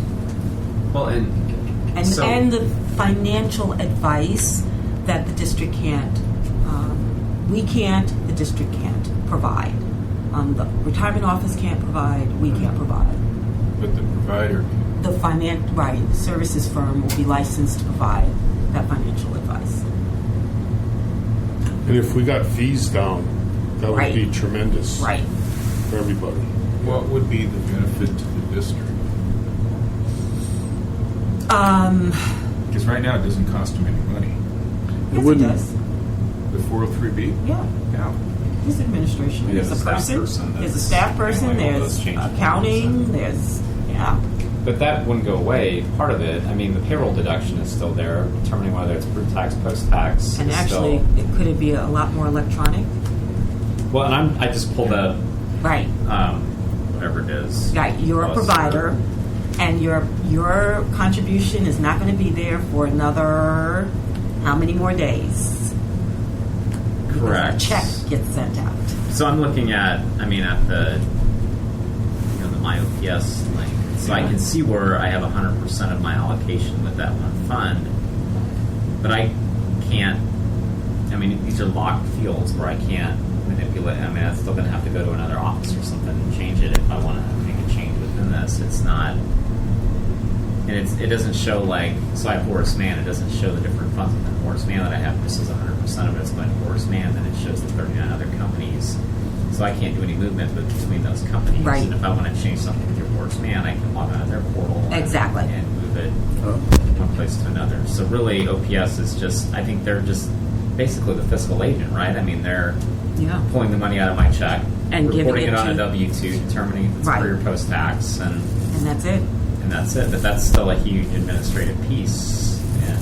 the financial advice that the district can't, the district can't provide. The retirement office can't provide. We can't provide. But the provider, The services firm will be licensed to provide that financial advice. And if we got fees down, that would Right. be tremendous Right. for everybody. what would be the benefit to the district? Because right now it doesn't cost them any money. Yes, wouldn't- it does. The 403B? Yeah. Yeah. There's administration. There's There's a a staff person. person There's a that's staff person. handling all There's those changes. accounting. There's Yeah. But that wouldn't go away. Part of it, I mean, the payroll deduction is still there, determining whether it's pre-tax, post-tax. And is actually, still, could it be a lot more electronic? well, and I just pulled up Right. whatever it is. Right. You're a OSERS. provider, and your contribution is not going to be there for another how many more days? Because Correct. a check gets sent out. So I'm looking at, I mean, at the, the My OPS link. So I can see where I have 100% of my allocation with that one fund, but I can't. I mean, these are locked fields where I can't manipulate. I mean, I'm still going to have to go to another office or something and change it if I want to make a change within this. It's not, and it doesn't show like. So I have Horace Mann. It doesn't show the different funds within Horace Mann that I have. This is 100% of it. It's going to Horace Mann. Then it shows the 39 other companies. So I can't do any movement between those companies. Right. And if I want to change something with your Horace Mann, I can log on to their portal. Exactly. And move it from one place to another. So really, OPS is just. I think they're just basically the fiscal agent, right? I mean, they're Yeah. pulling the money out of my check, And giving reporting it it on to- a W-2, determining if it's Right. pre or post-tax, And that's it. and that's it. But that's still a huge administrative piece and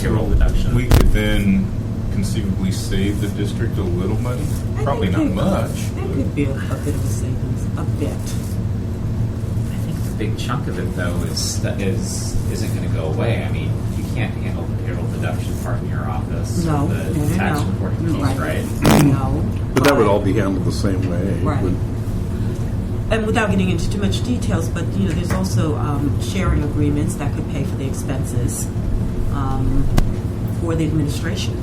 payroll deduction. We could then conceivably save the district a little money. Probably not much. There could be a bit of a savings, a bit. I think the big chunk of it, though, isn't going to go away. I mean, you can't handle the payroll deduction part in your office. No, or the no, no, tax no. reporting piece, right? No. But that would all be handled the same way. Right. Would- And without getting into too much details, but there's also sharing agreements that could pay for the expenses for the administration.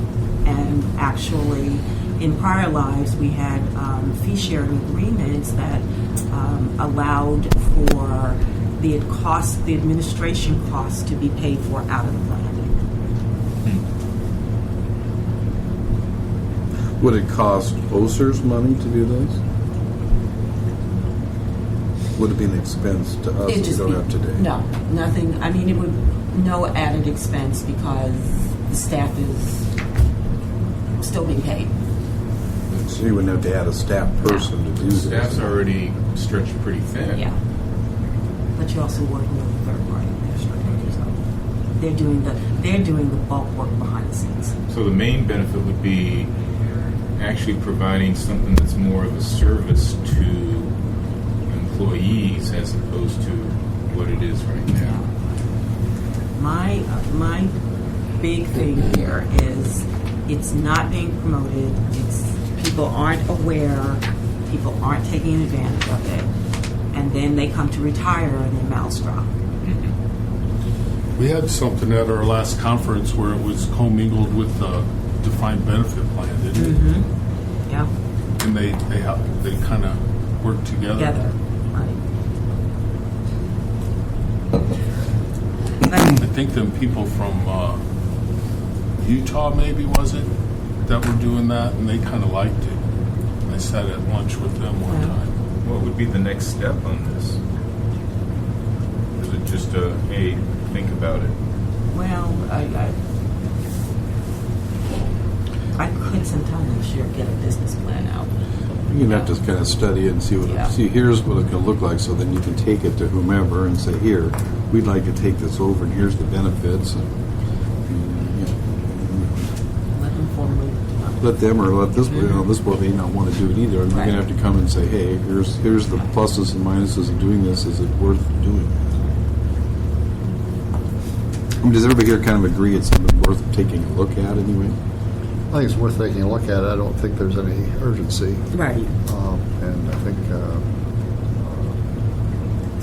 And actually, in prior lives, we had fee sharing agreements that allowed for the administration costs to be paid for out of the plan. Would it cost OSERS money to do this? Would it be an expense to us if we don't have today? No, nothing. I mean, it would no added expense because the staff is still being paid. So you wouldn't have to add a staff person to do this. Staff's already stretched pretty thin. Yeah. But you're also working with a third party administrator, so they're doing the bulk work behind the scenes. So the main benefit would be actually providing something that's more of a service to employees as opposed to what it is right now. My big thing here is it's not being promoted. It's people aren't aware. People aren't taking advantage of it, and then they come to retire and their mouths drop. We had something at our last conference where it was commingled with the defined benefit plan, didn't it? Yeah, And they kind of work together. Right. I think them people from Utah, maybe was it, that were doing that, and they kind of liked it. I sat at lunch with them one time. What would be the next step on this? Is it just a, hey, think about it? Well, I could sometime this year get a business plan out. You're gonna have to kind of study it and see Yeah. see here's what it can look like, so then you can take it to whomever and say, here, we'd like to take this over, and here's the benefits, and Let them formally. let them or let this this board may not want to do it either, and we're Right. gonna have to come and say, hey, here's the pluses and minuses of doing this. Is it worth doing? I mean, does everybody here kind of agree it's something worth taking a look at anyway? I think it's worth taking a look at. I don't think there's any urgency. Right. And I think there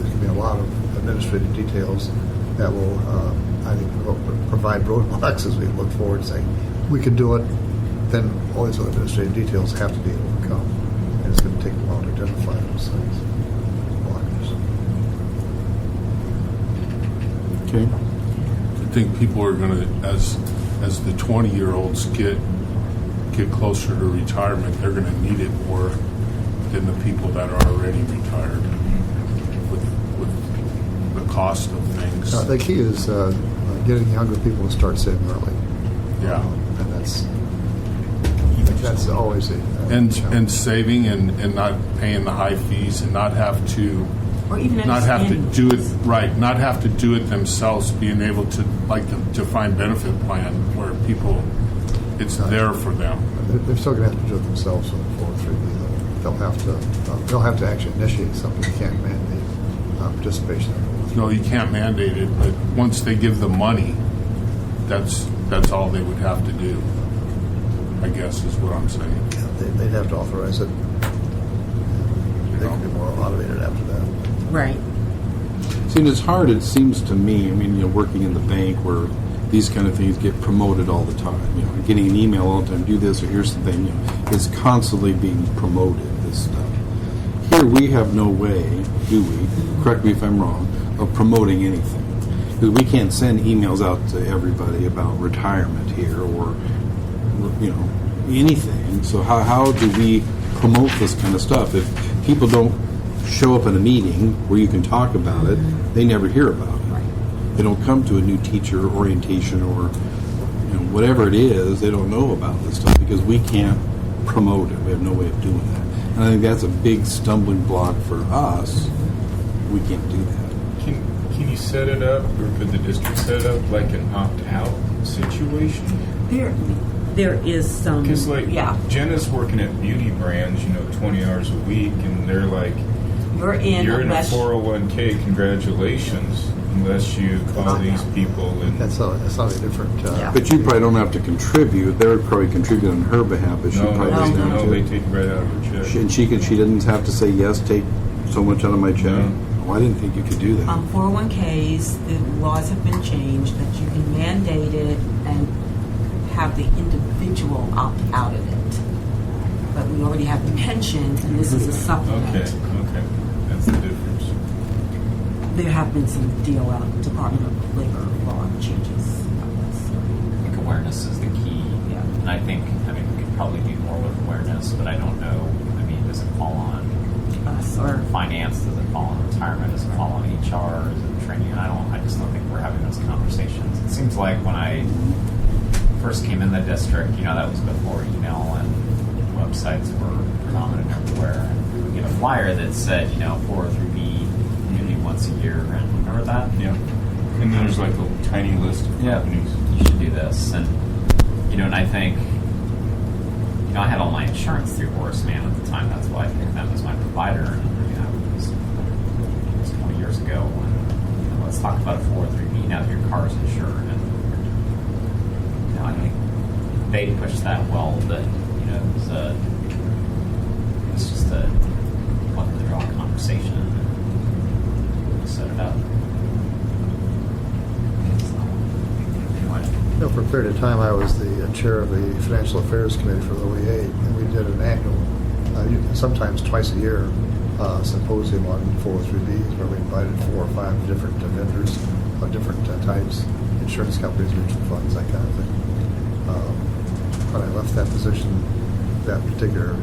can be a lot of administrative details that will, I think, provide roadblocks as we look forward, saying we can do it. Then all these other administrative details have to be overcome, and it's going to take a while to identify those things. Blockers. Okay. I think people are going to, as the 20-year-olds get closer to retirement, they're going to need it more than the people that are already retired with the cost of things. The key is getting younger people to start saving early. Yeah. And that's That's always it. And saving and not paying the high fees and not have to Or even not have to understanding. do it right, not have to do it themselves, being able to like the defined benefit plan where people, it's there for them. They're still going to have to do it themselves with the 403B, though. They'll have to actually initiate something. You can't mandate participation. No, you can't mandate it, but once they give the money, that's all they would have to do, I guess is what I'm saying. They'd have to authorize it. They can be more automated after that. Right. See, and it's hard, it seems to me, I mean, working in the bank where these kind of things get promoted all the time. Getting an email all the time, do this, or here's the thing. It's constantly being promoted, this stuff. Here we have no way, do we, correct me if I'm wrong, of promoting anything. Because we can't send emails out to everybody about retirement here or, anything. So how do we promote this kind of stuff? If people don't show up at a meeting where you can talk about it, they never hear about it. They don't come to a new teacher orientation or whatever it is. They don't know about this stuff because we can't promote it. We have no way of doing that. And I think that's a big stumbling block for us. We can't do that. Can you set it up, or could the district set it up like an opt-out situation? There is some. Because yeah. Jenna's working at beauty brands, 20 hours a week, and they're like, You're in a unless 401k, congratulations, unless you call these people. And That's not any different. Yeah. But you probably don't have to contribute. They would probably contribute on her behalf, but she probably doesn't have no, to. they take it right out of her check. And she doesn't have to say, yes, take so much out of my check. No. Oh, I didn't think you could do that. 401ks, the laws have been changed that you can mandate it and have the individual opt out of it. But we already have the pension, and this is a supplement. Okay, that's the difference. There have been some Department of Labor law changes. I think awareness is the key. Yeah. And I think, we could probably do more with awareness, but I don't know. Does it fall on Us or finance? Does it fall on retirement? Does it fall on HR? Is it training? I just don't think we're having those conversations. It seems like when I first came in the district, that was before email and websites were predominant everywhere. And we would get a flyer that said, 403B community once a year. And remember that? Yeah. And there's like a tiny list of companies. You should do this. And, and I think, I had all my insurance through Horace Mann at the time. That's why I picked them as my provider. And, it was 20 years ago. And, let's talk about a 403B now that your car is insured. And, I think they pushed that well, but, it was just a luck of the draw conversation. And set it up. For a period of time, I was the chair of the Financial Affairs Committee for the OEA, and we did an annual, sometimes twice a year, symposium on 403Bs, where we invited 4 or 5 different vendors of different types, insurance companies, mutual funds, that kind of thing. When I left that position, that particular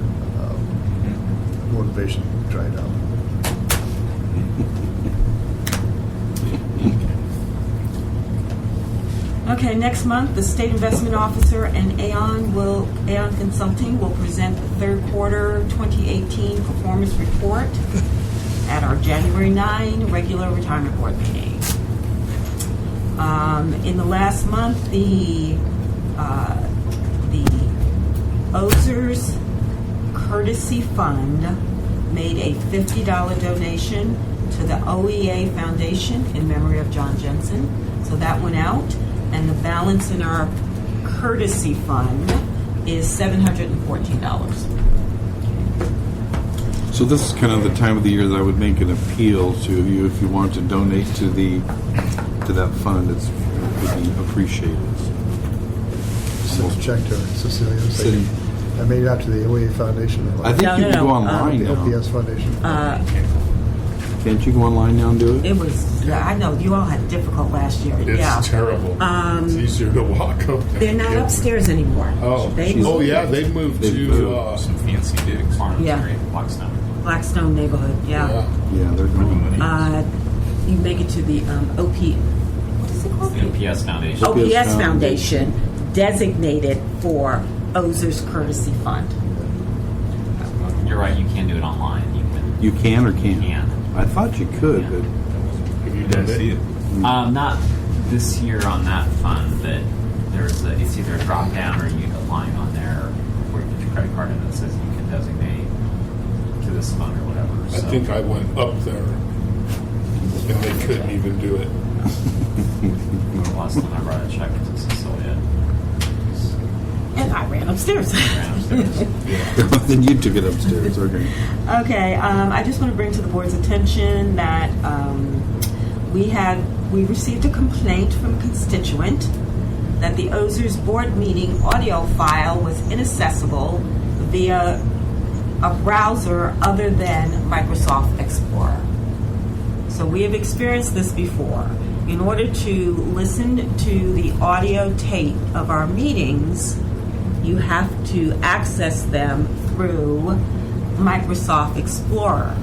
motivation dried up. Okay, next month, the State Investment Officer and Aon Consulting will present the third quarter 2018 performance report at our January 9 regular retirement board meeting. In the last month, the OSERS Courtesy Fund made a $50 donation to the OEA Foundation in memory of John Jensen. So that went out. And the balance in our courtesy fund is $714. So this is kind of the time of the year that I would make an appeal to you if you want to donate to that fund. It would be appreciated. Send a check to Cecilia. Say, I made it out to the OEA Foundation. I think you can go online the now. LPS Foundation. Can't you go online now and do it? It was, I know, you all had difficult last year. It's terrible. It's easier to walk up there. They're not upstairs anymore. Oh, They they've moved moved They've to moved. Some fancy digs. Blackstone. Blackstone neighborhood, yeah. Yeah, they're going. You make it to the what is it called? The OPS Foundation. OPS Foundation, designated for OSERS Courtesy Fund. You're right. You can do it online. You can or can't? Can. I thought you could, Yeah. but Have you done See it? it? Not this year on that fund, but it's either a drop down or you applying on there where you put your credit card in that says you can designate to this fund or whatever. I So. think I went up there, and they couldn't even do it. Last time I brought a check to Cecilia. And I ran upstairs. then you took it upstairs. Okay. Okay, I just want to bring to the board's attention that we received a complaint from a constituent that the OSERS board meeting audio file was inaccessible via a browser other than Microsoft Explorer. So we have experienced this before. In order to listen to the audio tape of our meetings, you have to access them through Microsoft Explorer.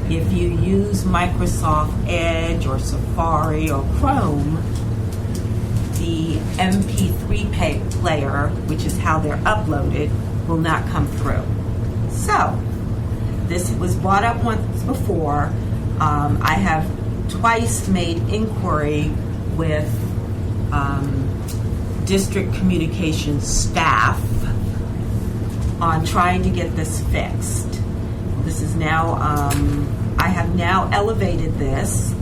If you use Microsoft Edge or Safari or Chrome, the MP3 player, which is how they're uploaded, will not come through. So, this was brought up once before. I have twice made inquiry with district communications staff on trying to get this fixed. This is now, I have now elevated this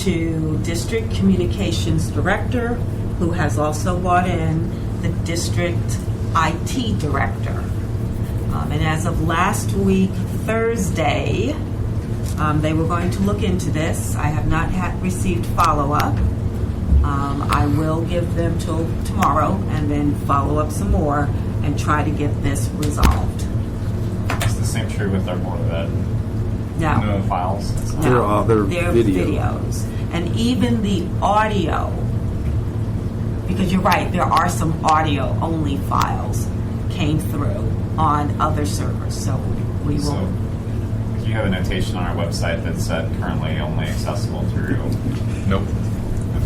to district communications director, who has also brought in the district IT director. And as of last week, Thursday, they were going to look into this. I have not received follow-up. I will give them till tomorrow and then follow up some more and try to get this resolved. Is the same true with our Board of Ed? No. Files? No, They're they're video. videos. And even the audio, because you're right, there are some audio-only files came through on other servers. So we will... So, you have a notation on our website that said currently only accessible through... Nope.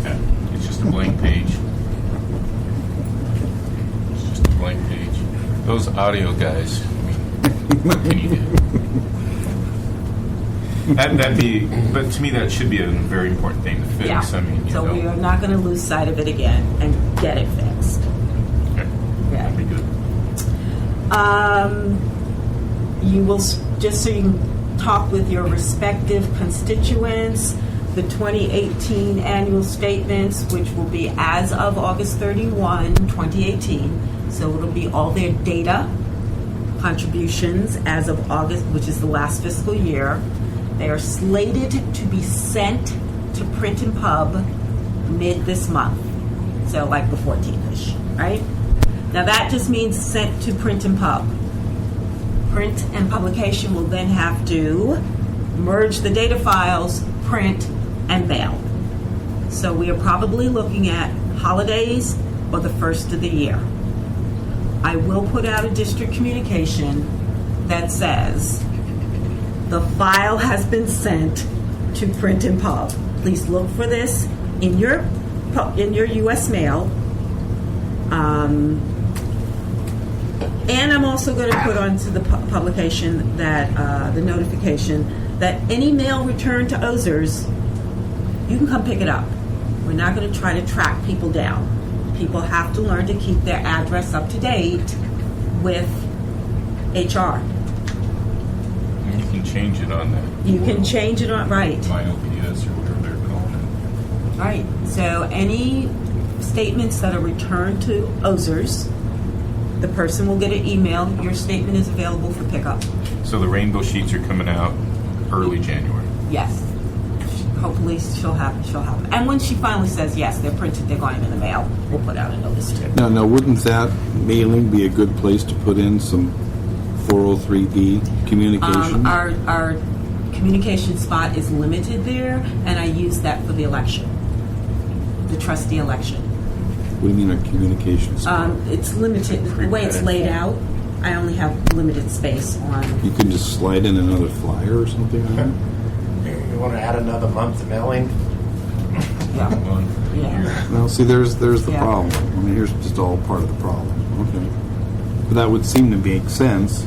Okay. It's just a blank page. It's just a blank page. Those audio guys, I mean, what can you do? That'd be, but to me, that should be a very important thing to fix. Yeah. I mean, you So know. we are not going to lose sight of it again and get it fixed. Okay. Yeah. That'd be good. You will, just so you can talk with your respective constituents, the 2018 annual statements, which will be as of August 31, 2018. So it'll be all their data contributions as of August, which is the last fiscal year. They are slated to be sent to Print and Pub mid this month. So like the 14th-ish, right? Now that just means sent to Print and Pub. Print and publication will then have to merge the data files, print, and mail. So we are probably looking at holidays or the first of the year. I will put out a district communication that says the file has been sent to Print and Pub. Please look for this in your U.S. mail. And I'm also going to put onto the publication that the notification that any mail returned to OSERS, you can come pick it up. We're not going to try to track people down. People have to learn to keep their address up to date with HR. And you can change it on that. You can change it on, right. MyOPS or whatever they're calling it. Right. So any statements that are returned to OSERS, the person will get an email. Your statement is available for pickup. So the rainbow sheets are coming out early January. Yes. Hopefully she'll have them. And when she finally says yes, they're printed, they're going in the mail, we'll put out a notice too. Now, wouldn't that mailing be a good place to put in some 403B communication? Our communication spot is limited there, and I use that for the election, the trustee election. What do you mean a communication spot? It's limited. The way it's laid out, I only have limited space on. You can just slide in another flyer or something on it? You want to add another month of mailing? Yeah. Well, see, there's the Yeah. problem. I mean, here's just all part of the problem. Okay. That would seem to make sense.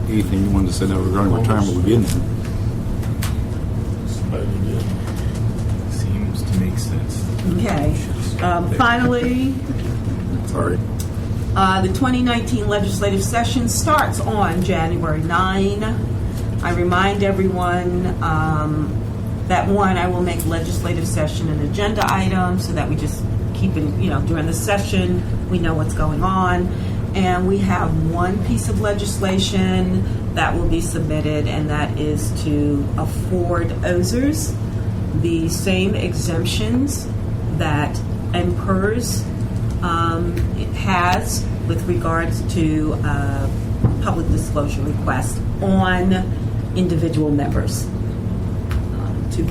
Anything you wanted to say now regarding retirement would be in there. Seems to make sense. Okay. Finally, Sorry. the 2019 legislative session starts on January 9. I remind everyone that one, I will make legislative session an agenda item so that we just keep it, during the session, we know what's going on. And we have one piece of legislation that will be submitted, and that is to afford OSERS the same exemptions that NPERS has with regards to public disclosure requests on individual members to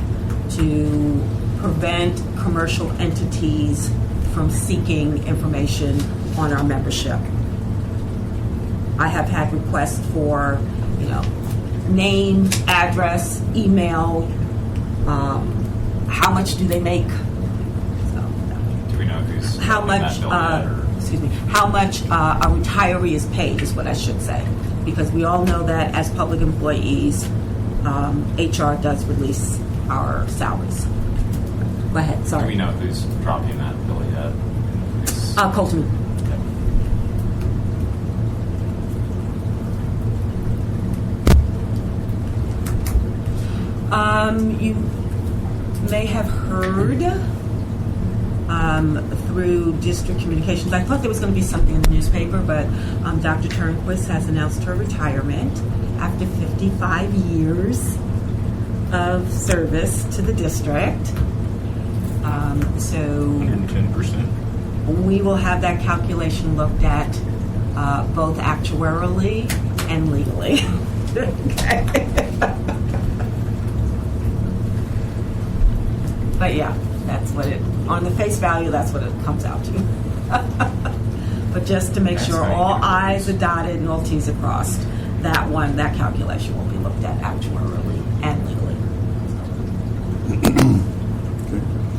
prevent commercial entities from seeking information on our membership. I have had requests for, name, address, email, how much do they make? Do we know who's How filling much? that bill yet, or- How much a retiree is paid is what I should say, because we all know that as public employees, HR does release our salaries. Go ahead. Do Sorry. we know who's dropping that bill yet? Who's- Colton. You may have heard through district communications. I thought there was going to be something in the newspaper, but Dr. Turnquist has announced her retirement after 55 years of service to the district. So 110%. we will have that calculation looked at both actuarially and legally. Okay. But yeah, that's what on the face value, that's what it comes out to. But just to make That's sure how you all get it. I's are dotted and all T's are crossed, that calculation will be looked at actuarially and legally.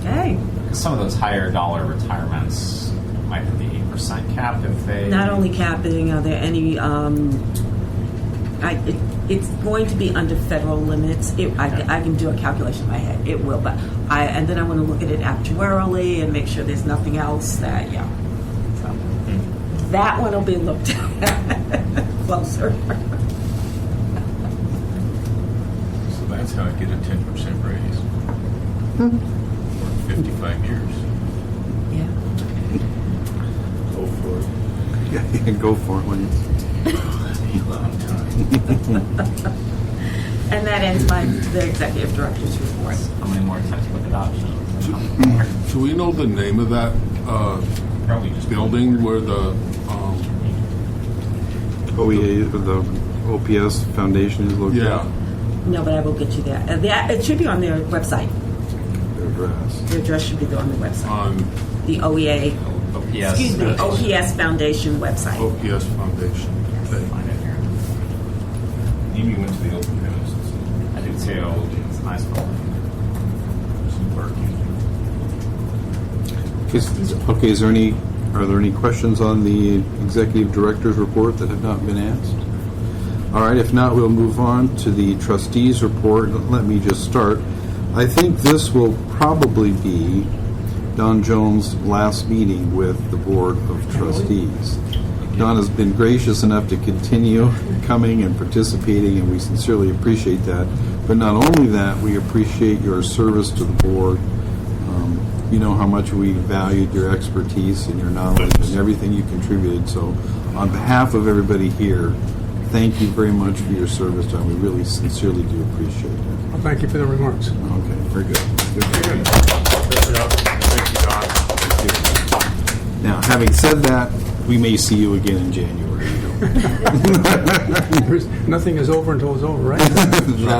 Okay. Some of those higher dollar retirements might have the 8% cap if they. Not only capping, are there any? It's going to be under federal limits. I can do a calculation in my head. It will, but and then I want to look at it actuarially and make sure there's nothing else that So that one will be looked at closer. So that's how I get a 10% raise. For 55 years. Yeah. Go for it. Yeah, you can go for it when you. Long time. And that ends the executive director's report. How many more textbook adoptions? Do we know the name of that Probably just building where the OEA, the OPS Foundation is located. yeah? No, but I will get you that. It should be on their website. Their address. The address should be on the website. On The OEA, OPS. excuse me, OPS Foundation website. OPS Foundation. Okay. Find it here. Amy went to the open house. I do too. It's a nice building. Some parking. Okay, are there any questions on the executive director's report that have not been asked? All right, if not, we'll move on to the trustees report. Let me just start. I think this will probably be Don Jones' last meeting with the Board of Trustees. Don has been gracious enough to continue coming and participating, and we sincerely appreciate that. But not only that, we appreciate your service to the board. You know how much we valued your expertise and your knowledge and everything you contributed. So on behalf of everybody here, thank you very much for your service, Don. We really sincerely do appreciate it. Well, thank you for the remarks. Okay, very good. Now, having said that, we may see you again in January. Nothing is over until it's over, right?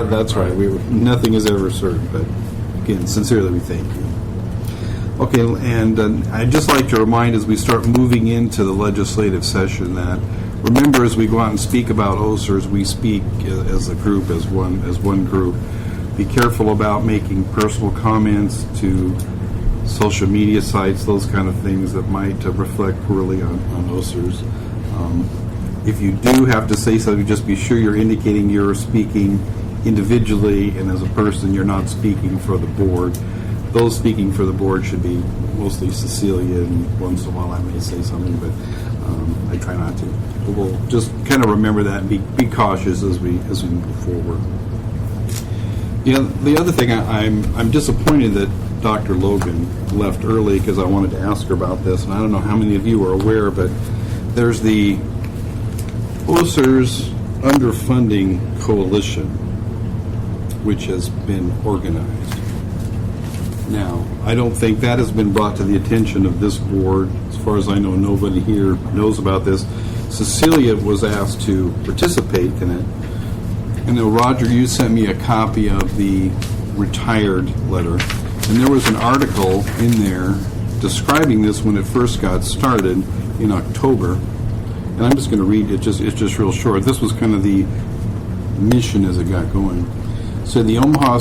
That's right. Nothing is ever certain, but again, sincerely, we thank you. Okay, and I'd just like to remind as we start moving into the legislative session that remember, as we go out and speak about OSERS, we speak as a group, as one group. Be careful about making personal comments to social media sites, those kind of things that might reflect poorly on OSERS. If you do have to say something, just be sure you're indicating you're speaking individually and as a person. You're not speaking for the board. Those speaking for the board should be mostly Cecilia, and once in a while I may say something, but I try not to. But we'll just kind of remember that and be cautious as we move forward. The other thing, I'm disappointed that Dr. Logan left early because I wanted to ask her about this, and I don't know how many of you are aware, but there's the OSERS Underfunding Coalition, which has been organized. Now, I don't think that has been brought to the attention of this board. As far as I know, nobody here knows about this. Cecilia was asked to participate in it. And now, Roger, you sent me a copy of the retired letter. And there was an article in there describing this when it first got started in October. And I'm just going to read it. It's just real short. This was kind of the mission as it got going. So the Omaha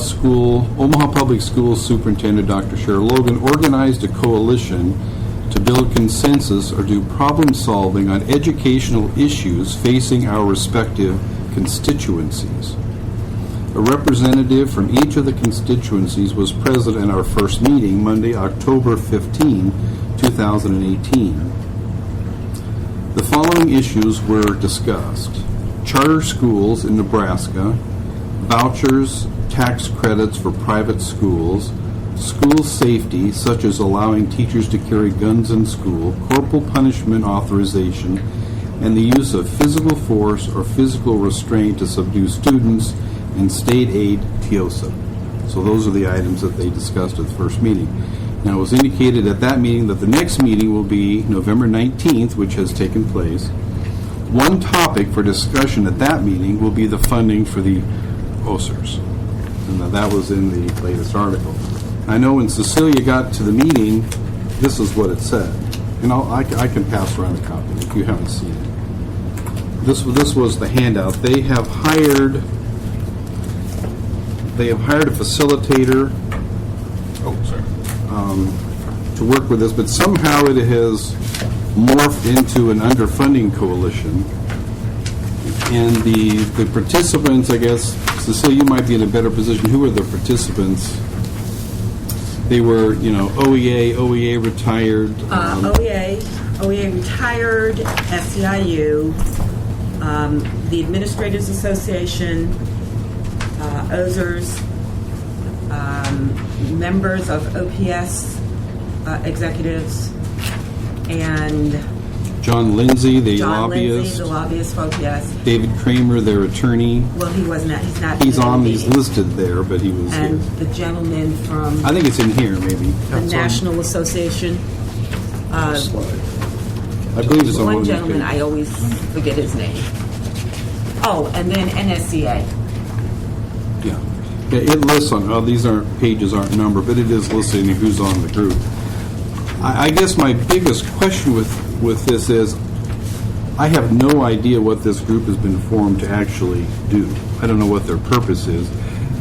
Public Schools Superintendent, Dr. Cheryl Logan, organized a coalition to build consensus or do problem solving on educational issues facing our respective constituencies. A representative from each of the constituencies was present in our first meeting, Monday, October 15, 2018. The following issues were discussed: charter schools in Nebraska, vouchers, tax credits for private schools, school safety, such as allowing teachers to carry guns in school, corporal punishment authorization, and the use of physical force or physical restraint to subdue students, and state aid TIOSA. So those are the items that they discussed at the first meeting. Now, it was indicated at that meeting that the next meeting will be November 19th, which has taken place. One topic for discussion at that meeting will be the funding for the OSERS. And that was in the latest article. I know when Cecilia got to the meeting, this is what it said. And I can pass around a copy if you haven't seen it. This was the handout. They have hired a facilitator to work with this, but somehow it has morphed into an underfunding coalition. And the participants, I guess, Cecilia, you might be in a better position. Who are the participants? They were, OEA retired. OEA retired, SEIU, the Administrators Association, OSERS, members of OPS executives, and John Lindsay, the lobbyist. lobbyist. The lobbyist for OPS. David Kramer, their attorney. Well, he wasn't. He's not. He's listed there, but he was. And here. the gentleman from. I think it's in here, maybe. The National Association. I believe it's on one one gentleman. page. I always forget his name. Oh, and then NSCA. Yeah, it lists on. These pages aren't numbered, but it is listing who's on the group. I guess my biggest question with this is, I have no idea what this group has been formed to actually do. I don't know what their purpose is.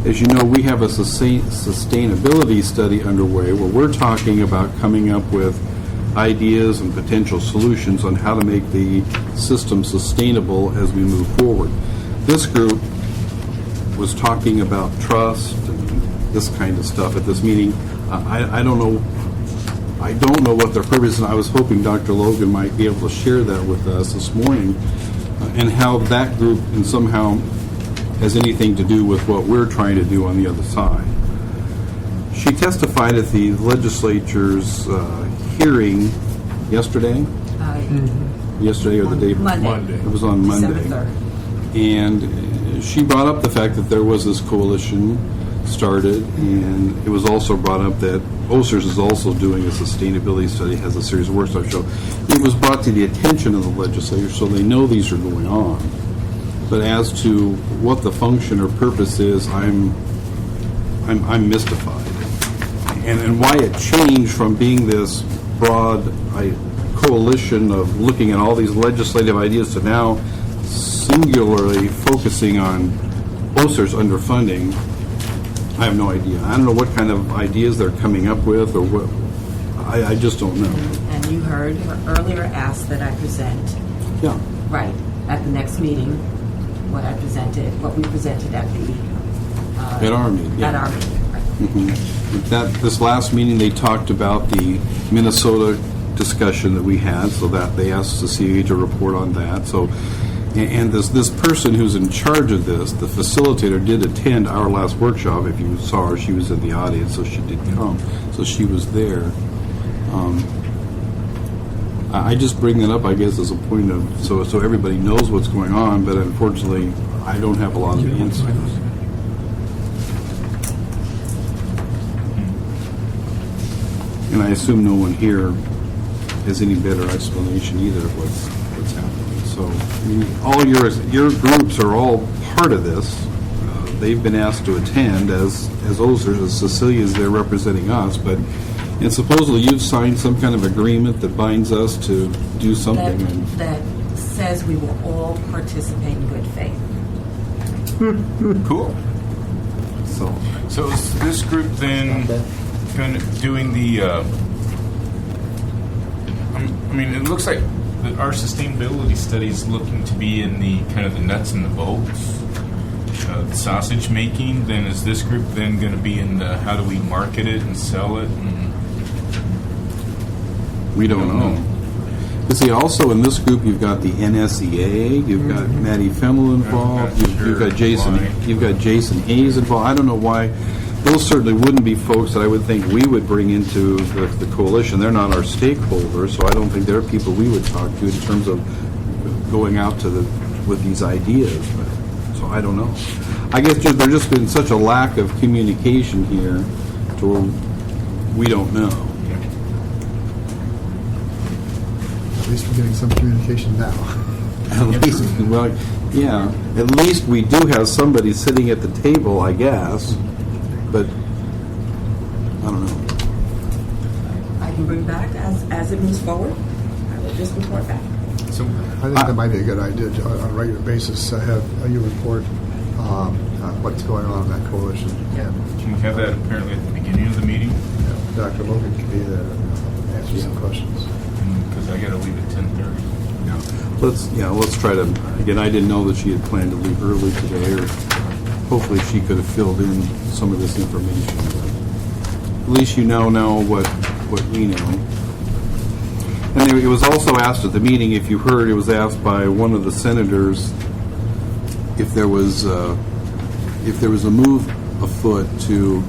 As you know, we have a sustainability study underway where we're talking about coming up with ideas and potential solutions on how to make the system sustainable as we move forward. This group was talking about trust and this kind of stuff at this meeting. I don't know what their purpose is, and I was hoping Dr. Logan might be able to share that with us this morning, and how that group and somehow has anything to do with what we're trying to do on the other side. She testified at the legislature's hearing yesterday. Yesterday or the day before? Monday. It was on Monday. December 3rd. And she brought up the fact that there was this coalition started, and it was also brought up that OSERS is also doing a sustainability study, has a series of workshops. So it was brought to the attention of the legislature, so they know these are going on. But as to what the function or purpose is, I'm mystified. And why it changed from being this broad coalition of looking at all these legislative ideas to now singularly focusing on OSERS underfunding, I have no idea. I don't know what kind of ideas they're coming up with, or what. I just don't know. And you heard her earlier ask that I present. Yeah. Right. at the next meeting what we presented at the At our meeting, yeah. At our meeting, right. This last meeting, they talked about the Minnesota discussion that we had, so that they asked the CAA to report on that. So, and this person who's in charge of this, the facilitator, did attend our last workshop. If you saw her, she was in the audience, so she did come. So she was there. I just bring that up, I guess, as a point of so everybody knows what's going on. But unfortunately, I don't have a lot of answers. And I assume no one here has any better explanation either of what's happening. So, I mean, all your groups are all part of this. They've been asked to attend as OSERS, as Cecilia's there representing us, and supposedly you've signed some kind of agreement that binds us to do something. That says we will all participate in good faith. Cool. So is this group then doing the? I mean, it looks like our sustainability study is looking to be in the kind of the nuts and the bolts, the sausage making. Then is this group then going to be in the how do we market it and sell it? We don't know. You see, also in this group, you've got the NSEA, you've got Maddie Femmel involved, you've got Jason Hayes involved. I don't know why. Those certainly wouldn't be folks that I would think we would bring into the coalition. They're not our stakeholders, so I don't think they're people we would talk to in terms of going out to with these ideas. So I don't know. I guess there's just been such a lack of communication here to where we don't know. At least we're getting some communication now. At least, well, yeah. At least we do have somebody sitting at the table, I guess. But I don't know. I can bring back as it moves forward. I will just report back. So I think that might be a good idea to, on a regular basis, have you report what's going on in that coalition. Yeah. can we have that apparently at the beginning of the meeting? Dr. Logan can be there and answer some questions. Because I got to leave at 10:30. Let's try to. Again, I didn't know that she had planned to leave early today, or hopefully she could have filled in some of this information. But at least you now know what we know. And it was also asked at the meeting, if you heard, it was asked by one of the senators if there was a move afoot to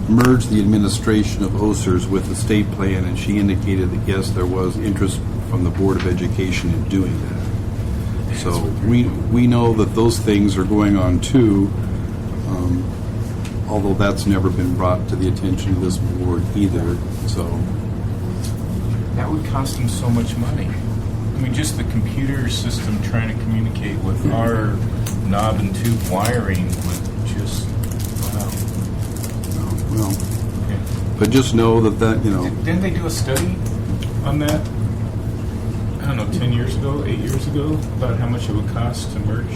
merge the administration of OSERS with the state plan, and she indicated that yes, there was interest from the Board of Education in doing that. So we know that those things are going on too, although that's never been brought to the attention of this board either. So That would cost them so much money. I mean, just the computer system trying to communicate with our knob and tube wiring would just, wow. well, Okay. but just know that Didn't they do a study on that? I don't know, 10 years ago, 8 years ago, about how much it would cost to merge?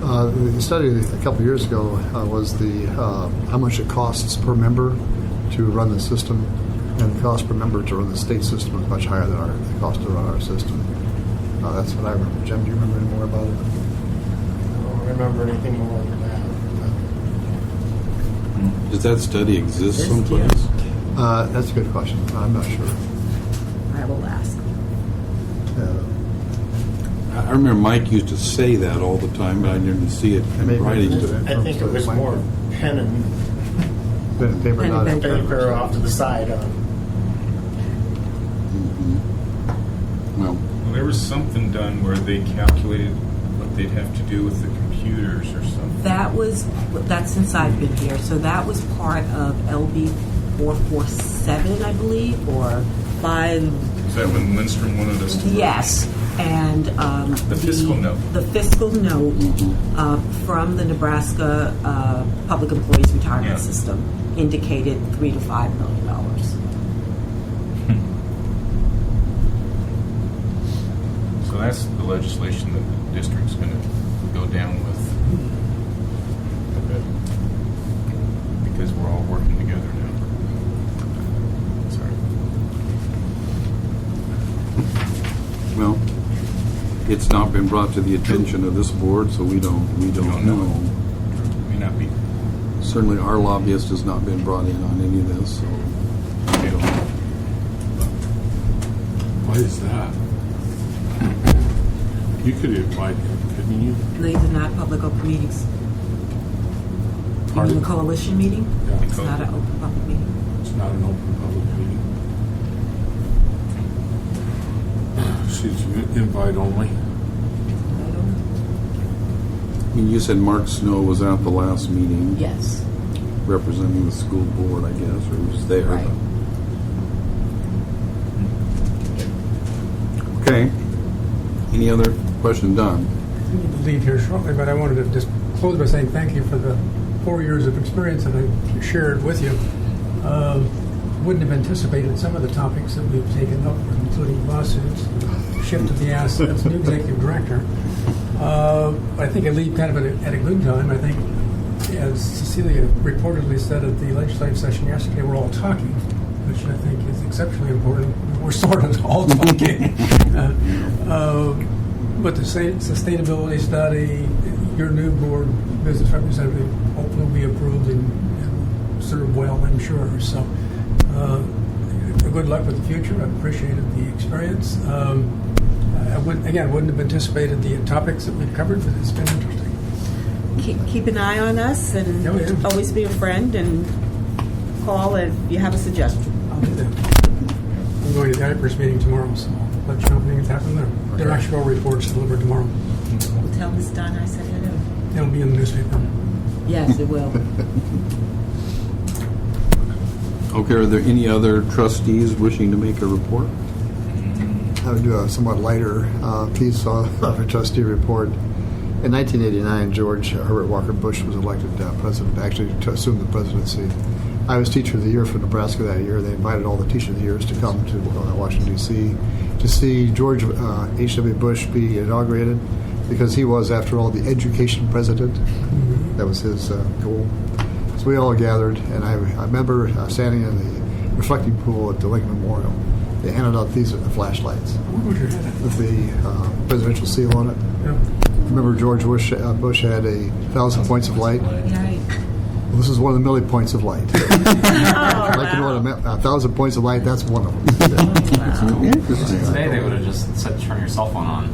The study a couple of years ago was the how much it costs per member to run the system, and the cost per member to run the state system is much higher than the cost to run our system. That's what I remember. Jim, do you remember any more about it? I don't remember anything more than that. does that study exist Yes, someplace? That's a good question. I'm not sure. I will ask. I remember Mike used to say that all the time, but I didn't see it in Maybe writing. I think it was more pen and Paper, Pen not and paper off to the side on. Well, Well, there was something done where they calculated what they'd have to do with the computers or something. That's since I've been here. So that was part of LB 447, I believe, or 5. Is that when Lindstrom wanted us to? Yes, and The fiscal note. The fiscal note from the Nebraska Public Employees Retirement Yeah. System indicated $3 to $5 million. So that's the legislation that the district's going to go down with. Because we're all working together now. Sorry. well, it's not been brought to the attention of this board, so we don't know. May not be. Certainly, our lobbyist has not been brought in on any of this, so we don't know. Why is that? You could invite him, couldn't you? These are not public open meetings. You mean the coalition meeting? Yeah. It's not an open public meeting. It's not an open public meeting. She's invite only. I don't know. I mean, you said Mark Snow was at the last meeting. Yes. Representing the school board, I guess, or was there. Right. Okay. Any other question? Done. I need to leave here shortly, but I wanted to just close by saying thank you for the 4 years of experience that I shared with you. Wouldn't have anticipated some of the topics that we've taken up, including lawsuits, shift of the assets, new executive director. I think I leave kind of at a good time. I think, as Cecilia reportedly said at the legislative session yesterday, we're all talking, which I think is exceptionally important. We're sort of all talking. But the sustainability study, your new board business representative, hopefully will be approved and serve well, I'm sure. So, good luck with the future. I appreciated the experience. I wouldn't have anticipated the topics that we've covered, but it's been interesting. Keep an eye on us and always be a friend and call if you have a suggestion. I'll do that. I'm going to the IPERS meeting tomorrow, so I'll let you know if things happen there. Their actual reports delivered tomorrow. We'll tell Ms. Dunn I said hello. It'll be in the newspaper. Yes, it will. Okay, are there any other trustees wishing to make a report? I would do a somewhat lighter piece of a trustee report. In 1989, George Herbert Walker Bush was elected president, actually to assume the presidency. I was teacher of the year for Nebraska that year. They invited all the teacher of the years to come to Washington, D.C. to see George H.W. Bush be inaugurated, because he was, after all, the education president. That was his goal. So we all gathered, and I remember standing in the reflecting pool at the Lincoln Memorial. They handed out these flashlights with the presidential seal on it. Yeah. Remember, George Bush had 1,000 points of light. Right. Well, this is one of the million points of light. I'd like to know what 1,000 points of light, that's one of them. Today they would have just said turn your cell phone on.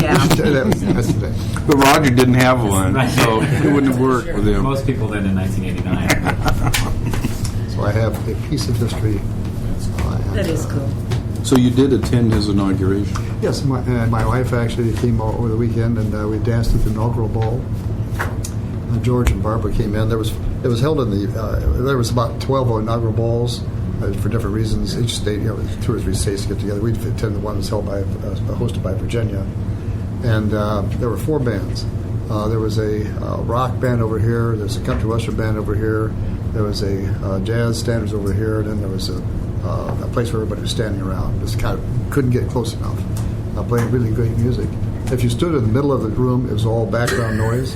Yeah. That's today. But Roger didn't have one, so it wouldn't have worked with him. Most people did in 1989. So I have a piece of history. That is cool. So you did attend his inauguration? Yes, my wife actually came over the weekend, and we danced at the inaugural ball. George and Barbara came in. It was held in the. There was about 12 inaugural balls for different reasons. Each state, 2 or 3 states get together. We attended the one that was held by hosted by Virginia, and there were 4 bands. There was a rock band over here. There's a country western band over here. There was a jazz standards over here, and then there was a place where everybody was standing around. Just kind of couldn't get close enough. Playing really great music. If you stood in the middle of the room, it was all background noise.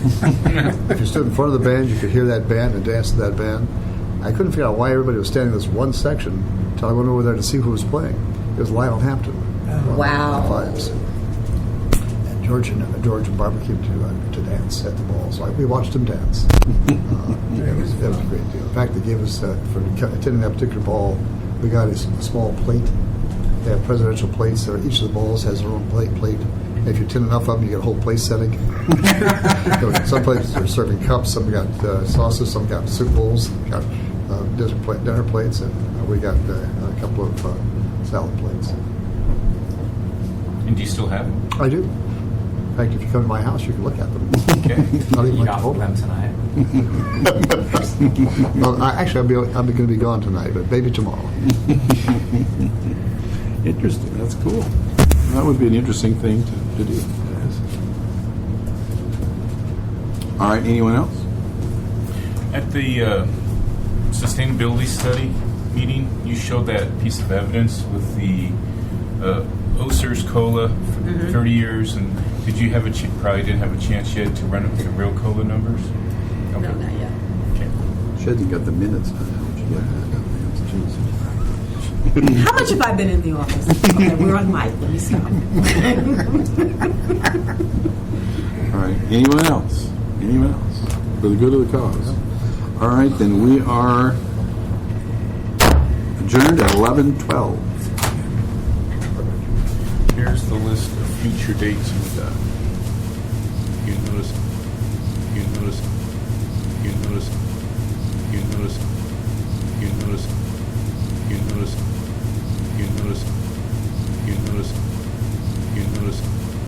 If you stood in front of the band, you could hear that band and dance to that band. I couldn't figure out why everybody was standing in this one section until I went over there to see who was playing. It was Lionel Hampton. Wow. Fives. And George and Barbara came to dance at the ball, so we watched them dance. It was a great deal. In fact, they gave us, for attending that particular ball, we got a small plate. They have presidential plates. Each of the balls has their own plate. And if you attend enough of them, you get a whole place setting. Some places are serving cups. Some got sauces. Some got soup bowls. Got dinner plates, and we got a couple of salad plates. And do you still have them? I do. In fact, if you come to my house, you can look at them. Okay. Not even Eat like off to of them tonight. Well, actually, I'm going to be gone tonight, but maybe tomorrow. Interesting. That's cool. That would be an interesting thing to do. All right. Anyone else? At the sustainability study meeting, you showed that piece of evidence with the OSERS COLA for 30 years, and did you have probably didn't have a chance yet to run up the real COLA numbers? Okay. No, not yet. Okay. She hasn't got the minutes now. She got that. How much have I been in the office? Okay, we're on mic. Let me stop. All right. Anyone else? Anyone else? For the good of the cause. All right, then we are adjourned at 11:12. Here's the list of future dates you've got. You notice